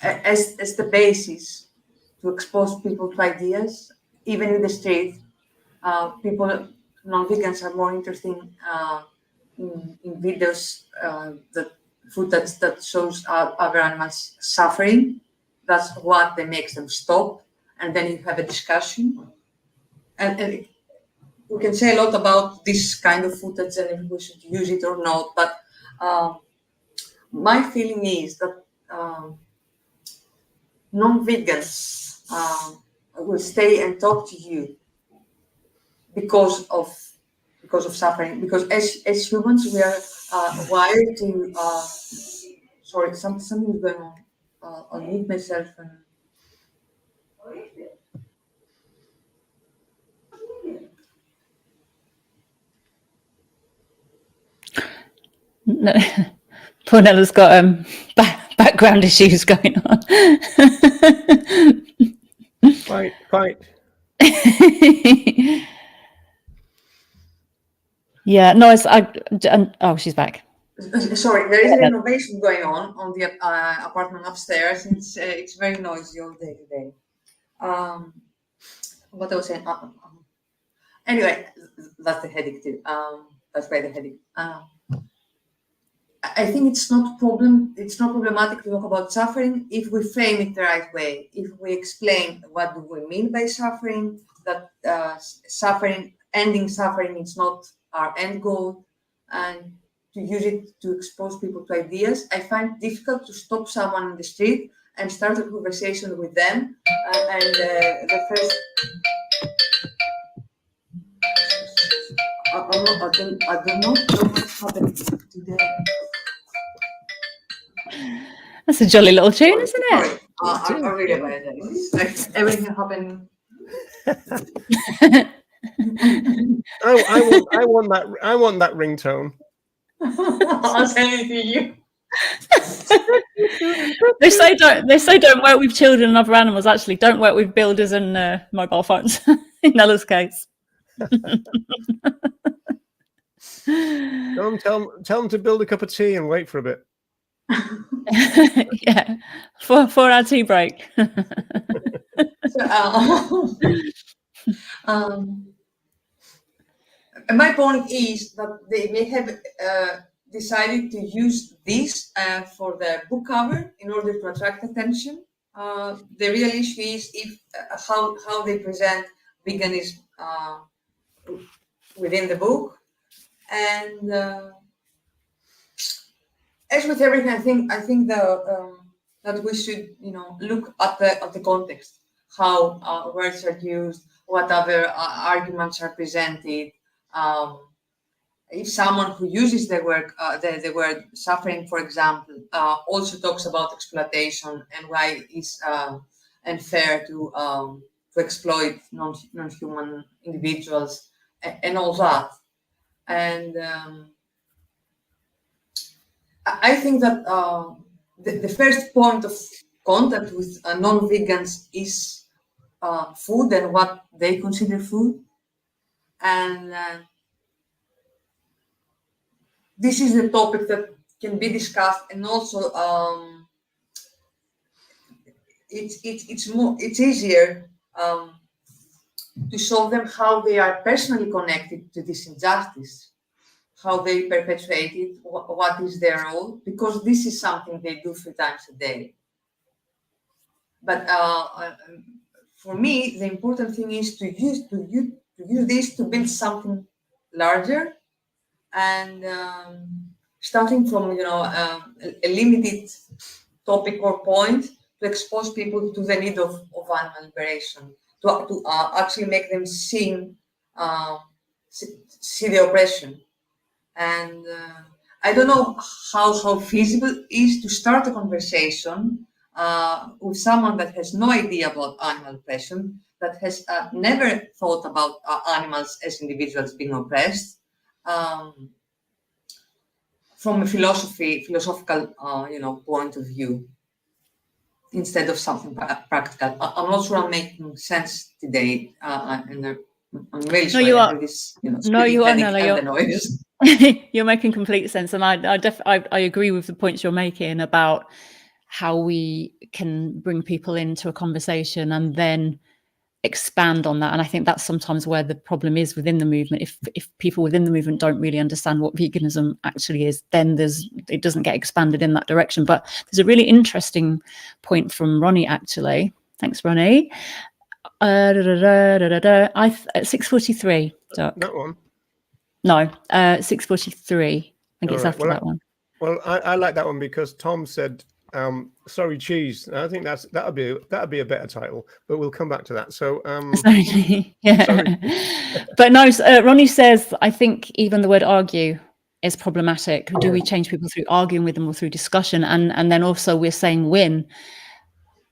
C: as the basis to expose people to ideas, even in the street. People, non-vegans, are more interested in videos, footage that shows other animals suffering. That's what makes them stop, and then you have a discussion. And we can say a lot about this kind of footage and if we should use it or not, but my feeling is that non-vegans will stay and talk to you because of suffering. Because as humans, we are wired to. Sorry, something is going on. I'll mute myself and.
B: No, poor Nella's got background issues going on.
A: Quite.
B: Yeah, no, oh, she's back.
C: Sorry, there is a renovation going on the apartment upstairs. It's very noisy all day today. What I was saying. Anyway, that's the headache too. That's why the headache. I think it's not problematic to talk about suffering if we frame it the right way. If we explain what do we mean by suffering, that ending suffering is not our end goal, and to use it to expose people to ideas. I find it difficult to stop someone in the street and start a conversation with them. The first. I don't know what's happening today.
B: That's a jolly little tune, isn't it?
C: Sorry, I really apologize. Like everything happening.
A: I want that ringtone.
C: I'll send it to you.
B: They say don't work with children and other animals. Actually, don't work with builders and mobile phones. In Nella's case.
A: Tell them to build a cup of tea and wait for a bit.
B: Yeah, for our tea break.
C: My point is that they may have decided to use this for the book cover in order to attract attention. The real issue is how they present veganism within the book. And as with everything, I think that we should, look at the context. how words are used, what other arguments are presented. If someone who uses the word suffering, for example, also talks about exploitation and why it's unfair to exploit non-human individuals and all that. And I think that the first point of contact with non-vegans is food and what they consider food. And this is the topic that can be discussed, and also it's easier to show them how they are personally connected to this injustice, how they perpetuate it, what is their role, because this is something they do 3 times a day. But for me, the important thing is to use this to build something larger, and starting from a limited topic or point to expose people to the need of animal liberation, to actually make them see the oppression. And I don't know how feasible it is to start a conversation with someone that has no idea about animal oppression, that has never thought about animals as individuals being oppressed, from a philosophical point of view, instead of something practical. I'm not sure I'm making sense today, and I'm really sorry.
B: You are.
C: This,
B: No, you are, Nella.
C: the noise.
B: You're making complete sense, and I agree with the points you're making about how we can bring people into a conversation and then expand on that. And I think that's sometimes where the problem is within the movement. If people within the movement don't really understand what veganism actually is, then it doesn't get expanded in that direction. But there's a really interesting point from Ronnie, actually. Thanks, Ronnie. 6:43.
A: That one.
B: No, 6:43. I think it's after that one.
A: Well, I like that one because Tom said, "Sorry, cheese." I think that'd be a better title, but we'll come back to that. So,
B: sorry. Yeah.
A: Sorry.
B: But no, Ronnie says, I think even the word argue is problematic. Do we change people through arguing with them or through discussion? And then also we're saying win.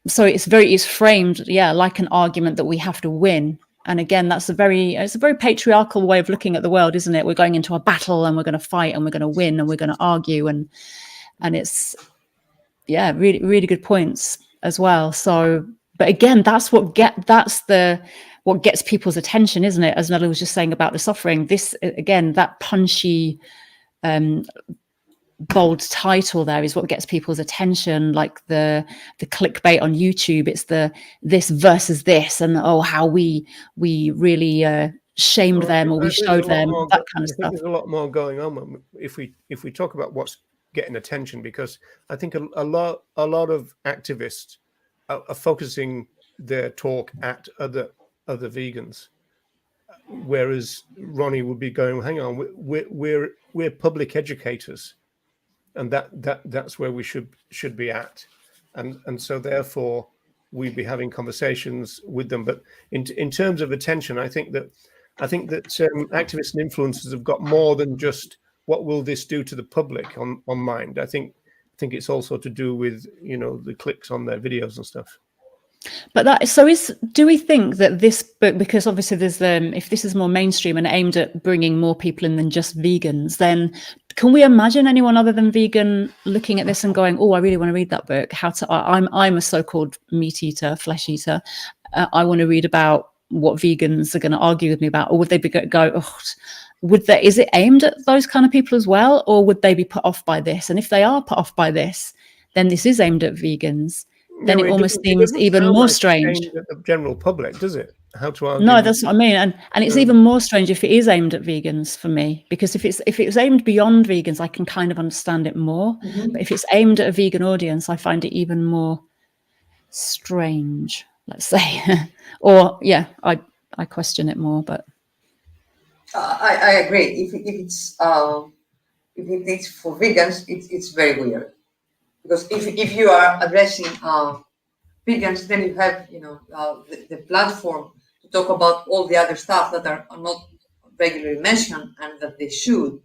B: So it's framed, like an argument that we have to win. And again, it's a very patriarchal way of looking at the world, isn't it? We're going into a battle and we're going to fight and we're going to win and we're going to argue, and it's really, really good points as well. So, but again, that's what gets people's attention, isn't it? As Nella was just saying about the suffering, this again, that punchy, bold title there is what gets people's attention, like the clickbait on YouTube. It's the this versus this, and how we really shamed them, or we showed them that kind of stuff.
A: There's a lot more going on if we talk about what's getting attention, because I think a lot of activists are focusing their talk at other vegans, whereas Ronnie would be going, hang on, we're public educators, and that's where we should be at, and so therefore we'd be having conversations with them. But in terms of attention, I think that activists and influencers have got more than just what will this do to the public on mind. I think it's also to do with the clicks on their videos and stuff.
B: But do we think that this book, because obviously there's if this is more mainstream and aimed at bringing more people in than just vegans, then can we imagine anyone other than vegan looking at this and going, oh, I really want to read that book? I'm a so-called meat eater, flesh eater. I want to read about what vegans are going to argue with me about. Or would they go, oh, is it aimed at those kind of people as well? Or would they be put off by this? And if they are put off by this, then this is aimed at vegans. Then it almost seems even more strange.
A: At the general public, does it? How to argue?
B: No, that's what I mean, and it's even more strange if it is aimed at vegans for me, because if it was aimed beyond vegans, I can kind of understand it more. Mm-hmm. But if it's aimed at a vegan audience, I find it even more strange, let's say. Or I question it more. But
C: I agree. If it's for vegans, it's very weird. Because if you are addressing vegans, then you have, the platform to talk about all the other stuff that are not regularly mentioned and that they should.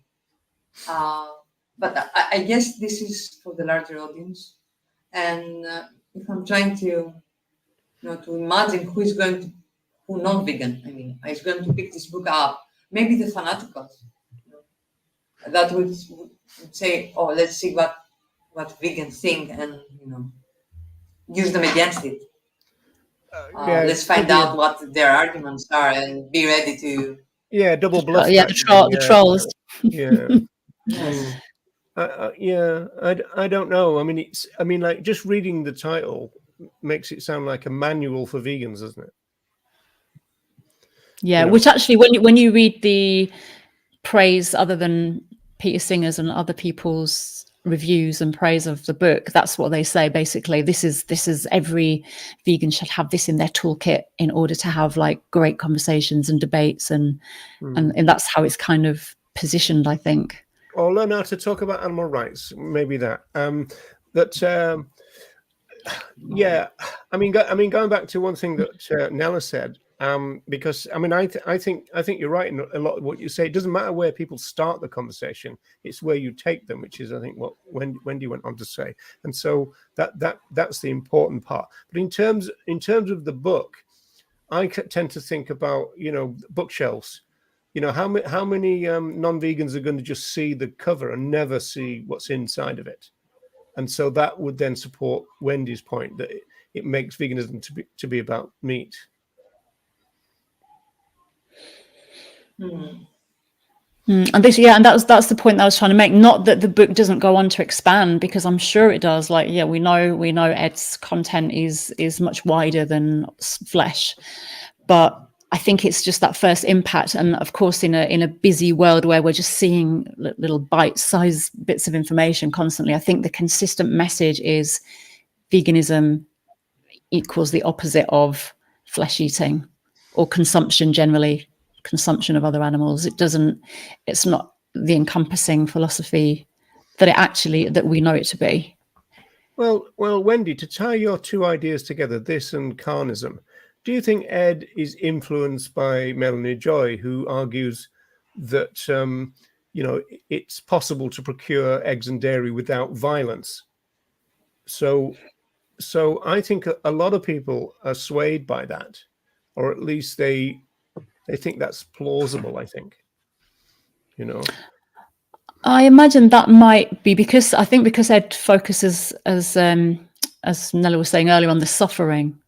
C: But I guess this is for the larger audience. And if I'm trying to, to imagine who non-vegan, is going to pick this book up, maybe the fanaticals, that would say, oh, let's see what vegans think and, use them against it. Let's find out what their arguments are and be ready to.
A: Yeah, double bluff.
B: The trolls.
A: Yeah.
C: Yes.
A: I don't know. Like just reading the title makes it sound like a manual for vegans, doesn't it?
B: Yeah, which actually, when you read the praise, other than Peter Singer's and other people's reviews and praise of the book, that's what they say. Basically, this is every vegan should have this in their toolkit in order to have like great conversations and debates, and that's how it's kind of positioned, I think.
A: Or learn how to talk about animal rights, maybe that. Going back to one thing that Nella said, because I think you're right in a lot of what you say. It doesn't matter where people start the conversation; it's where you take them, which is, I think, what Wendy went on to say. And so that's the important part. But in terms of the book, I tend to think about bookshelves. How many non-vegans are going to just see the cover and never see what's inside of it? And so that would then support Wendy's point that it makes veganism to be about meat.
B: And that's the point that I was trying to make. Not that the book doesn't go on to expand, because I'm sure it does. Like, yeah, we know Ed's content is much wider than flesh, but I think it's just that first impact. And of course, in a busy world where we're just seeing little bite-sized bits of information constantly, I think the consistent message is veganism equals the opposite of flesh eating or consumption generally, consumption of other animals. It's not the encompassing philosophy that we know it to be.
A: Well, Wendy, to tie your two ideas together, this and carnism, do you think Ed is influenced by Melanie Joy, who argues that it's possible to procure eggs and dairy without violence? So I think a lot of people are swayed by that, or at least they think that's plausible. I think,
B: I imagine that might be because Ed focuses, as Nella was saying earlier, on the suffering.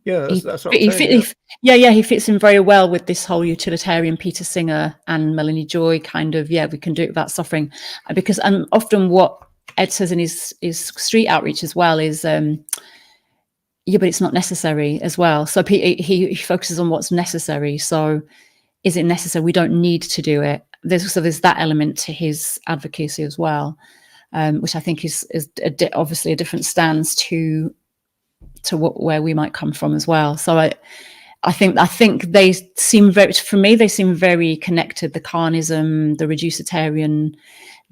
A: Yeah, that's what I'm saying.
B: He fits in very well with this whole utilitarian Peter Singer and Melanie Joy kind of, we can do it without suffering. Because often what Ed says in his street outreach as well is, but it's not necessary as well. So he focuses on what's necessary. So is it necessary? We don't need to do it. There's that element to his advocacy as well, which I think is obviously a different stance to where we might come from as well. So I think they seem very connected. The carnism, the reducitarian,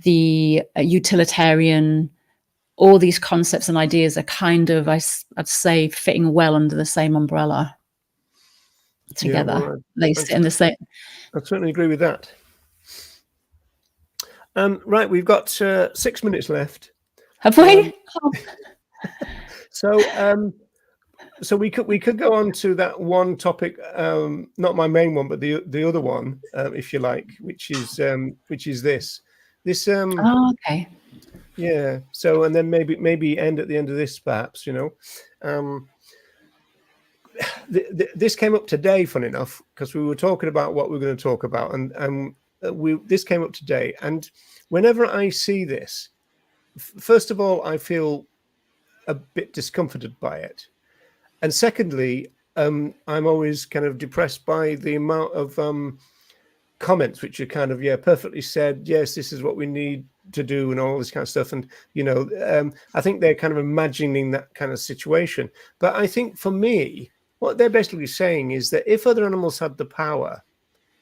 B: the utilitarian, all these concepts and ideas are kind of, I'd say, fitting well under the same umbrella together. They sit in the same.
A: I certainly agree with that. Right, we've got 6 minutes left.
B: Have we?
A: So we could go on to that one topic, not my main one, but the other one, if you like, which is this.
B: Okay.
A: Yeah. So and then maybe end at the end of this, perhaps. This came up today, fun enough, because we were talking about what we're going to talk about, and this came up today. And whenever I see this, first of all, I feel a bit discomforted by it. And secondly, I'm always kind of depressed by the amount of comments which are kind of, perfectly said, yes, this is what we need to do and all this kind of stuff. And, I think they're kind of imagining that kind of situation. But I think for me, what they're basically saying is that if other animals had the power,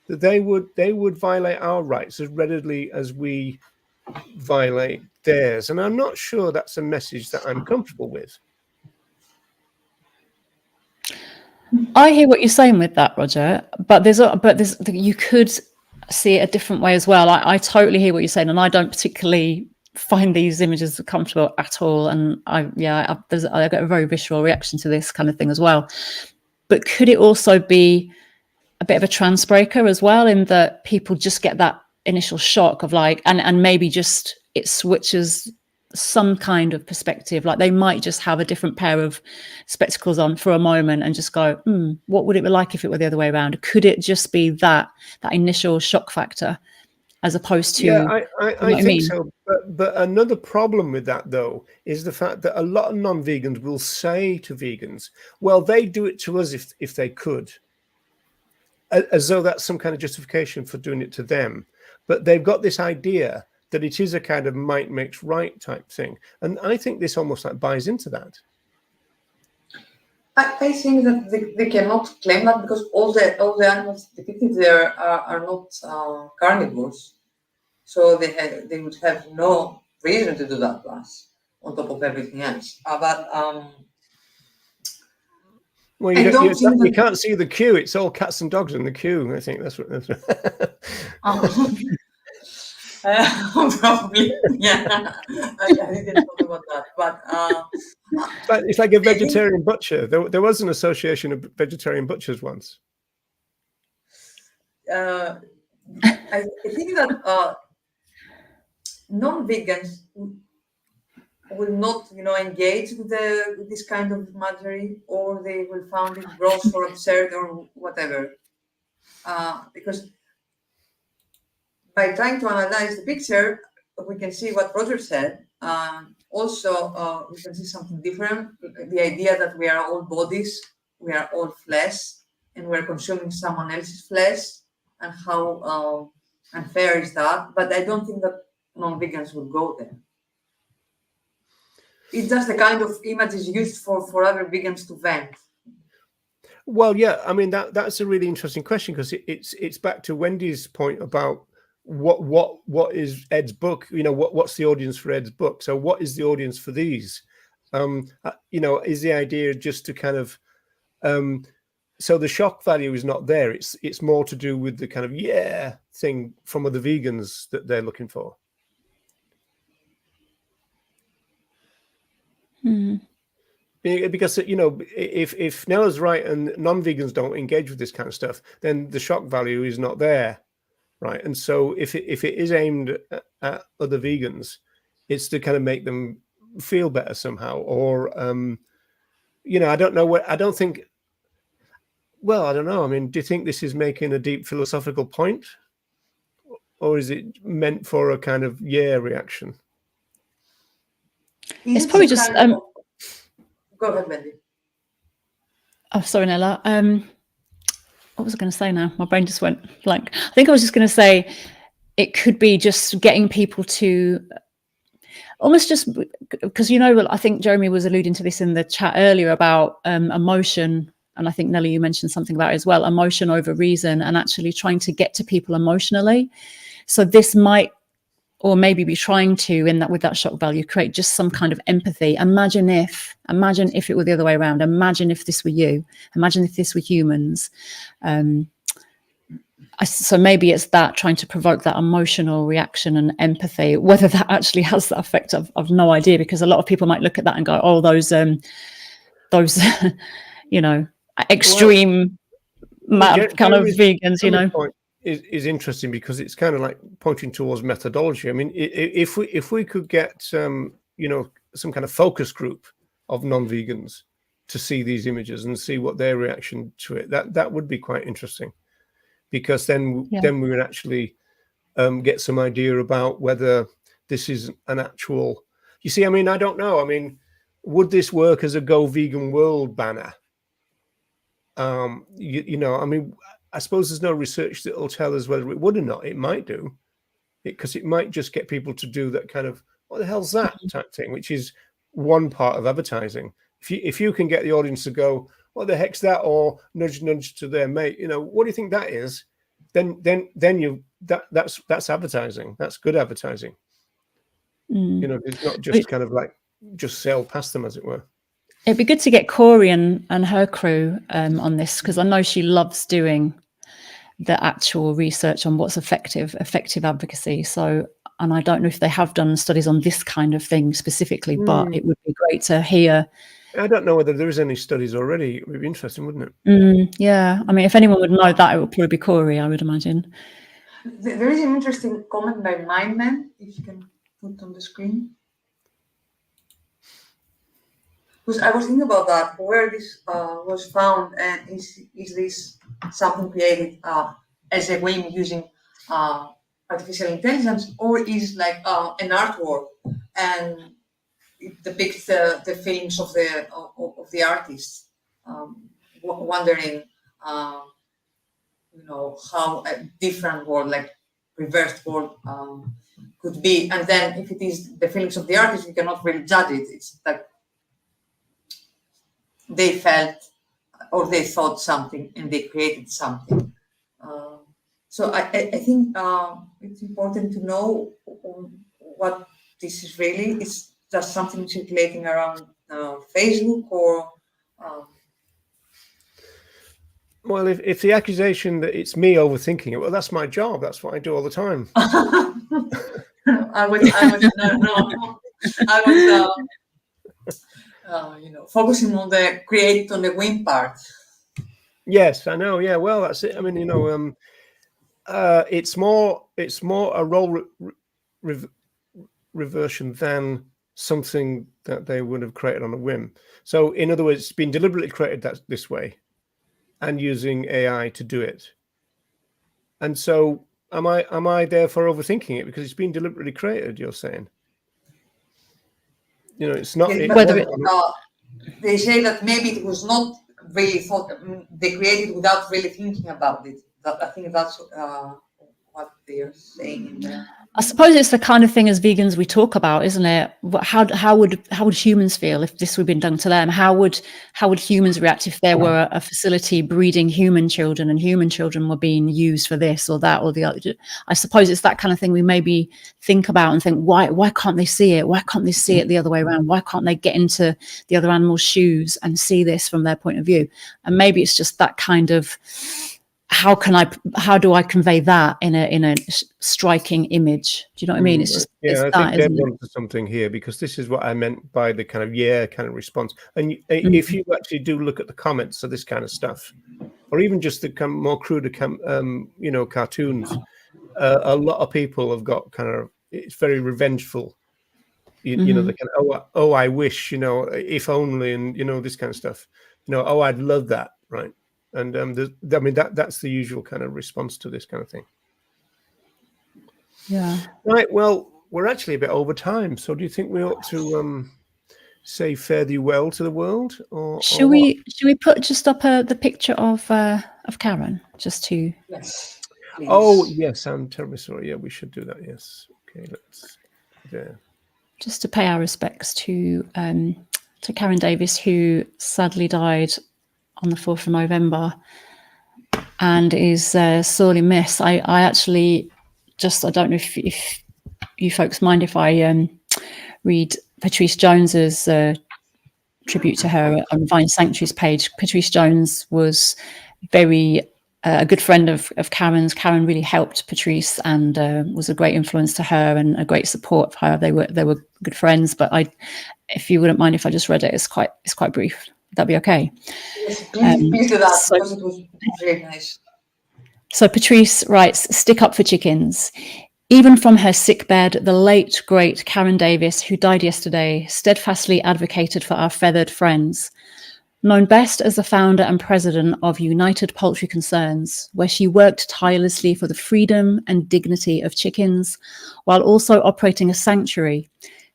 A: that they would violate our rights as readily as we violate theirs. And I'm not sure that's a message that I'm comfortable with.
B: I hear what you're saying with that, Roger, but you could see it a different way as well. I totally hear what you're saying, and I don't particularly find these images comfortable at all. And I get a very visceral reaction to this kind of thing as well. But could it also be a bit of a trans breaker as well, in that people just get that initial shock of like, and maybe just it switches some kind of perspective, like they might just have a different pair of spectacles on for a moment and just go, what would it be like if it were the other way around? Could it just be that initial shock factor, as opposed to
A: I think so, but another problem with that though is the fact that a lot of non-vegans will say to vegans, well, they do it to us if they could, as though that's some kind of justification for doing it to them. But they've got this idea that it is a kind of might makes right type thing. And I think this almost like buys into that.
C: I think that they cannot claim that, because all the animals depicted there are not carnivores. So they would have no reason to do that to us, on top of everything else.
A: Well, you can't see the queue. It's all cats and dogs in the queue. I think that's what.
C: Probably, yeah. I didn't talk about that, but
A: it's like a vegetarian butcher. There was an association of vegetarian butchers once.
C: I think that non-vegans will not, engage with this kind of imagery, or they will find it gross or absurd or whatever, because by trying to analyze the picture, we can see what Roger said. Also, we can see something different. The idea that we are all bodies, we are all flesh, and we're consuming someone else's flesh, and how unfair is that? But I don't think that non-vegans will go there. It's just the kind of image is used for other vegans to vent.
A: Well, yeah, I mean that's a really interesting question, because it's back to Wendy's point about what is Ed's book. What's the audience for Ed's book? So what is the audience for these? Is the idea just to kind of so the shock value is not there. It's more to do with the kind of thing from other vegans that they're looking for. Because if Nella's right and non-vegans don't engage with this kind of stuff, then the shock value is not there, right? And so if it is aimed at other vegans, it's to kind of make them feel better somehow, or I don't know what. I don't think. Well, I don't know. I mean, do you think this is making a deep philosophical point, or is it meant for a kind of reaction?
B: It's probably just.
C: Go ahead, Wendy.
B: Oh, sorry, Nella. What was I going to say now? My brain just went blank. I think I was just going to say it could be just getting people to almost just because, I think Jeremy was alluding to this in the chat earlier about emotion. And I think, Nelly, you mentioned something about it as well, emotion over reason, and actually trying to get to people emotionally. So this might, or maybe be trying to, with that shock value, create just some kind of empathy. Imagine if it were the other way around. Imagine if this were you. Imagine if this were humans. So maybe it's that, trying to provoke that emotional reaction and empathy. Whether that actually has that effect, I've no idea, because a lot of people might look at that and go, "Oh, those extreme kind of vegans."
A: Point is interesting, because it's kind of like pointing towards methodology. I mean, if we could get some kind of focus group of non-vegans to see these images and see what their reaction to it, that would be quite interesting, because then we would actually get some idea about whether this is an actual. You see, I mean, I don't know. I mean, would this work as a Go Vegan World banner? I mean, I suppose there's no research that will tell us whether it would or not. It might do, because it might just get people to do that kind of "what the hell's that" type thing, which is one part of advertising. If you can get the audience to go, "What the heck's that?" or nudge to their mate, "What do you think that is?" Then that's advertising. That's good advertising. It's not just kind of like just sail past them, as it were.
B: It'd be good to get Corey and her crew on this, because I know she loves doing the actual research on what's effective advocacy. So, and I don't know if they have done studies on this kind of thing specifically, but it would be great to hear.
A: I don't know whether there is any studies already. It would be interesting, wouldn't it?
B: Yeah, I mean, if anyone would know that, it would probably be Corey, I would imagine.
C: There is an interesting comment by Mindman, if you can put on the screen. Because I was thinking about that, where this was found, and is this something created as a way of using artificial intelligence, or is like an artwork and it depicts the feelings of the artist, wondering, how a different world, like reversed world, could be. And then if it is the feelings of the artist, you cannot really judge it. It's like they felt or they thought something and they created something. So I think it's important to know what this is really. It's just something circulating around Facebook, or
A: well, if the accusation that it's me overthinking it, well, that's my job. That's what I do all the time.
C: I was focusing on the create on the win part.
A: Yes, I know. Yeah, well, that's it. I mean, it's more a role reversion than something that they would have created on a whim. So, in other words, it's been deliberately created this way, and using AI to do it. And so, am I therefore overthinking it because it's been deliberately created? You're saying, it's not.
C: They say that maybe it was not really thought. They created without really thinking about it. I think that's what they're saying in there.
B: I suppose it's the kind of thing as vegans we talk about, isn't it? How would humans feel if this had been done to them? How would humans react if there were a facility breeding human children and human children were being used for this or that or the other? I suppose it's that kind of thing we maybe think about and think, why can't they see it? Why can't they see it the other way around? Why can't they get into the other animal's shoes and see this from their point of view? And maybe it's just that kind of, how do I convey that in a striking image? Do you know what I mean? It's just,
A: I think Deb wants something here, because this is what I meant by the kind of response. And if you actually do look at the comments of this kind of stuff, or even just the more crude, cartoons, a lot of people have got it's very revengeful. The kind of, I wish, if only, and this kind of stuff. I'd love that, right? And that's the usual kind of response to this kind of thing.
B: Yeah.
A: Right. Well, we're actually a bit over time. So do you think we ought to say fare thee well to the world? Or
B: should we put just up the picture of Karen, just to...
C: Yes.
A: Please. Oh, yes. I'm terribly sorry. Yeah, we should do that. Yes. Okay, let's... Yeah.
B: Just to pay our respects to Karen Davis, who sadly died on the 4th of November and is sorely missed. I actually I don't know if you folks mind if I read Patrice Jones's tribute to her on Vine Sanctuary's page. Patrice Jones was a good friend of Karen's. Karen really helped Patrice and was a great influence to her and a great support of her. They were good friends. But if you wouldn't mind if I just read it, it's quite brief. Would that be okay?
C: Yes, please do that, because it was very nice.
B: So Patrice writes, "Stick up for chickens. Even from her sickbed, the late, great Karen Davis, who died yesterday, steadfastly advocated for our feathered friends. Known best as the founder and president of United Poultry Concerns, where she worked tirelessly for the freedom and dignity of chickens, while also operating a sanctuary,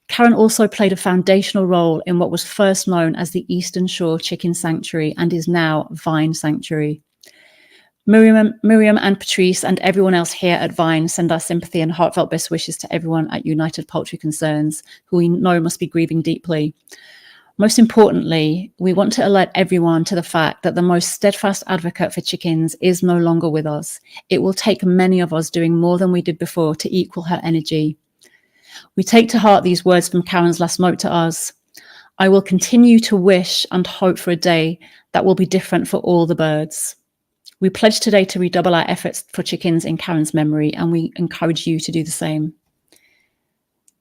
B: Karen also played a foundational role in what was first known as the Eastern Shore Chicken Sanctuary and is now Vine Sanctuary. Miriam and Patrice and everyone else here at Vine send our sympathy and heartfelt best wishes to everyone at United Poultry Concerns, who we know must be grieving deeply. Most importantly, we want to alert everyone to the fact that the most steadfast advocate for chickens is no longer with us. It will take many of us doing more than we did before to equal her energy. We take to heart these words from Karen's last note to us. I will continue to wish and hope for a day that will be different for all the birds. We pledge today to redouble our efforts for chickens in Karen's memory, and we encourage you to do the same.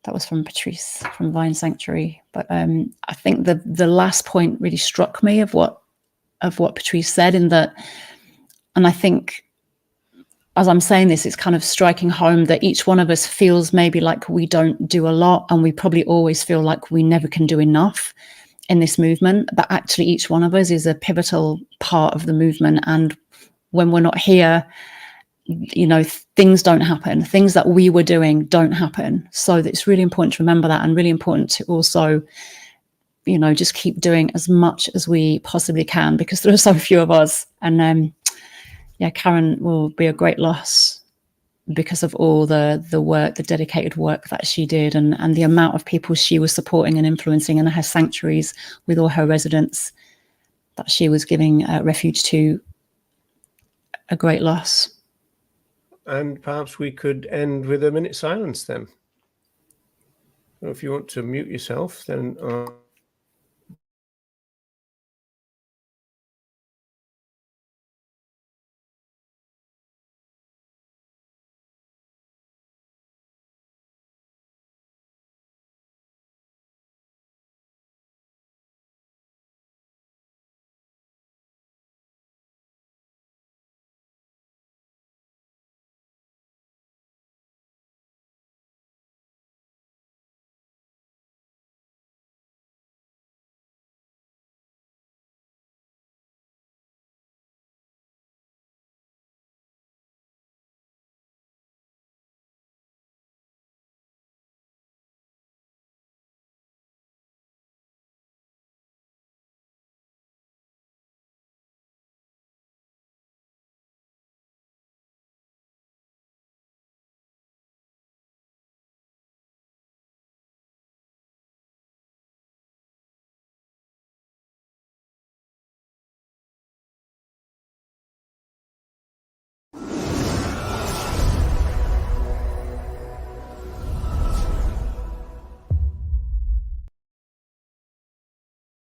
B: That was from Patrice from Vine Sanctuary. But I think the last point really struck me of what Patrice said, in that, and I think as I'm saying this, it's kind of striking home that each one of us feels maybe like we don't do a lot, and we probably always feel like we never can do enough in this movement. But actually each one of us is a pivotal part of the movement, and when we're not here, you know, things don't happen. Things that we were doing don't happen. So it's really important to remember that, and really important to also, you know, just keep doing as much as we possibly can, because there are so few of us. And yeah, Karen will be a great loss because of all the work, the dedicated work that she did, and the amount of people she was supporting and influencing in her sanctuaries with all her residents that she was giving refuge to. A great loss.
A: And perhaps we could end with a minute's silence then. So if you want to mute yourself, then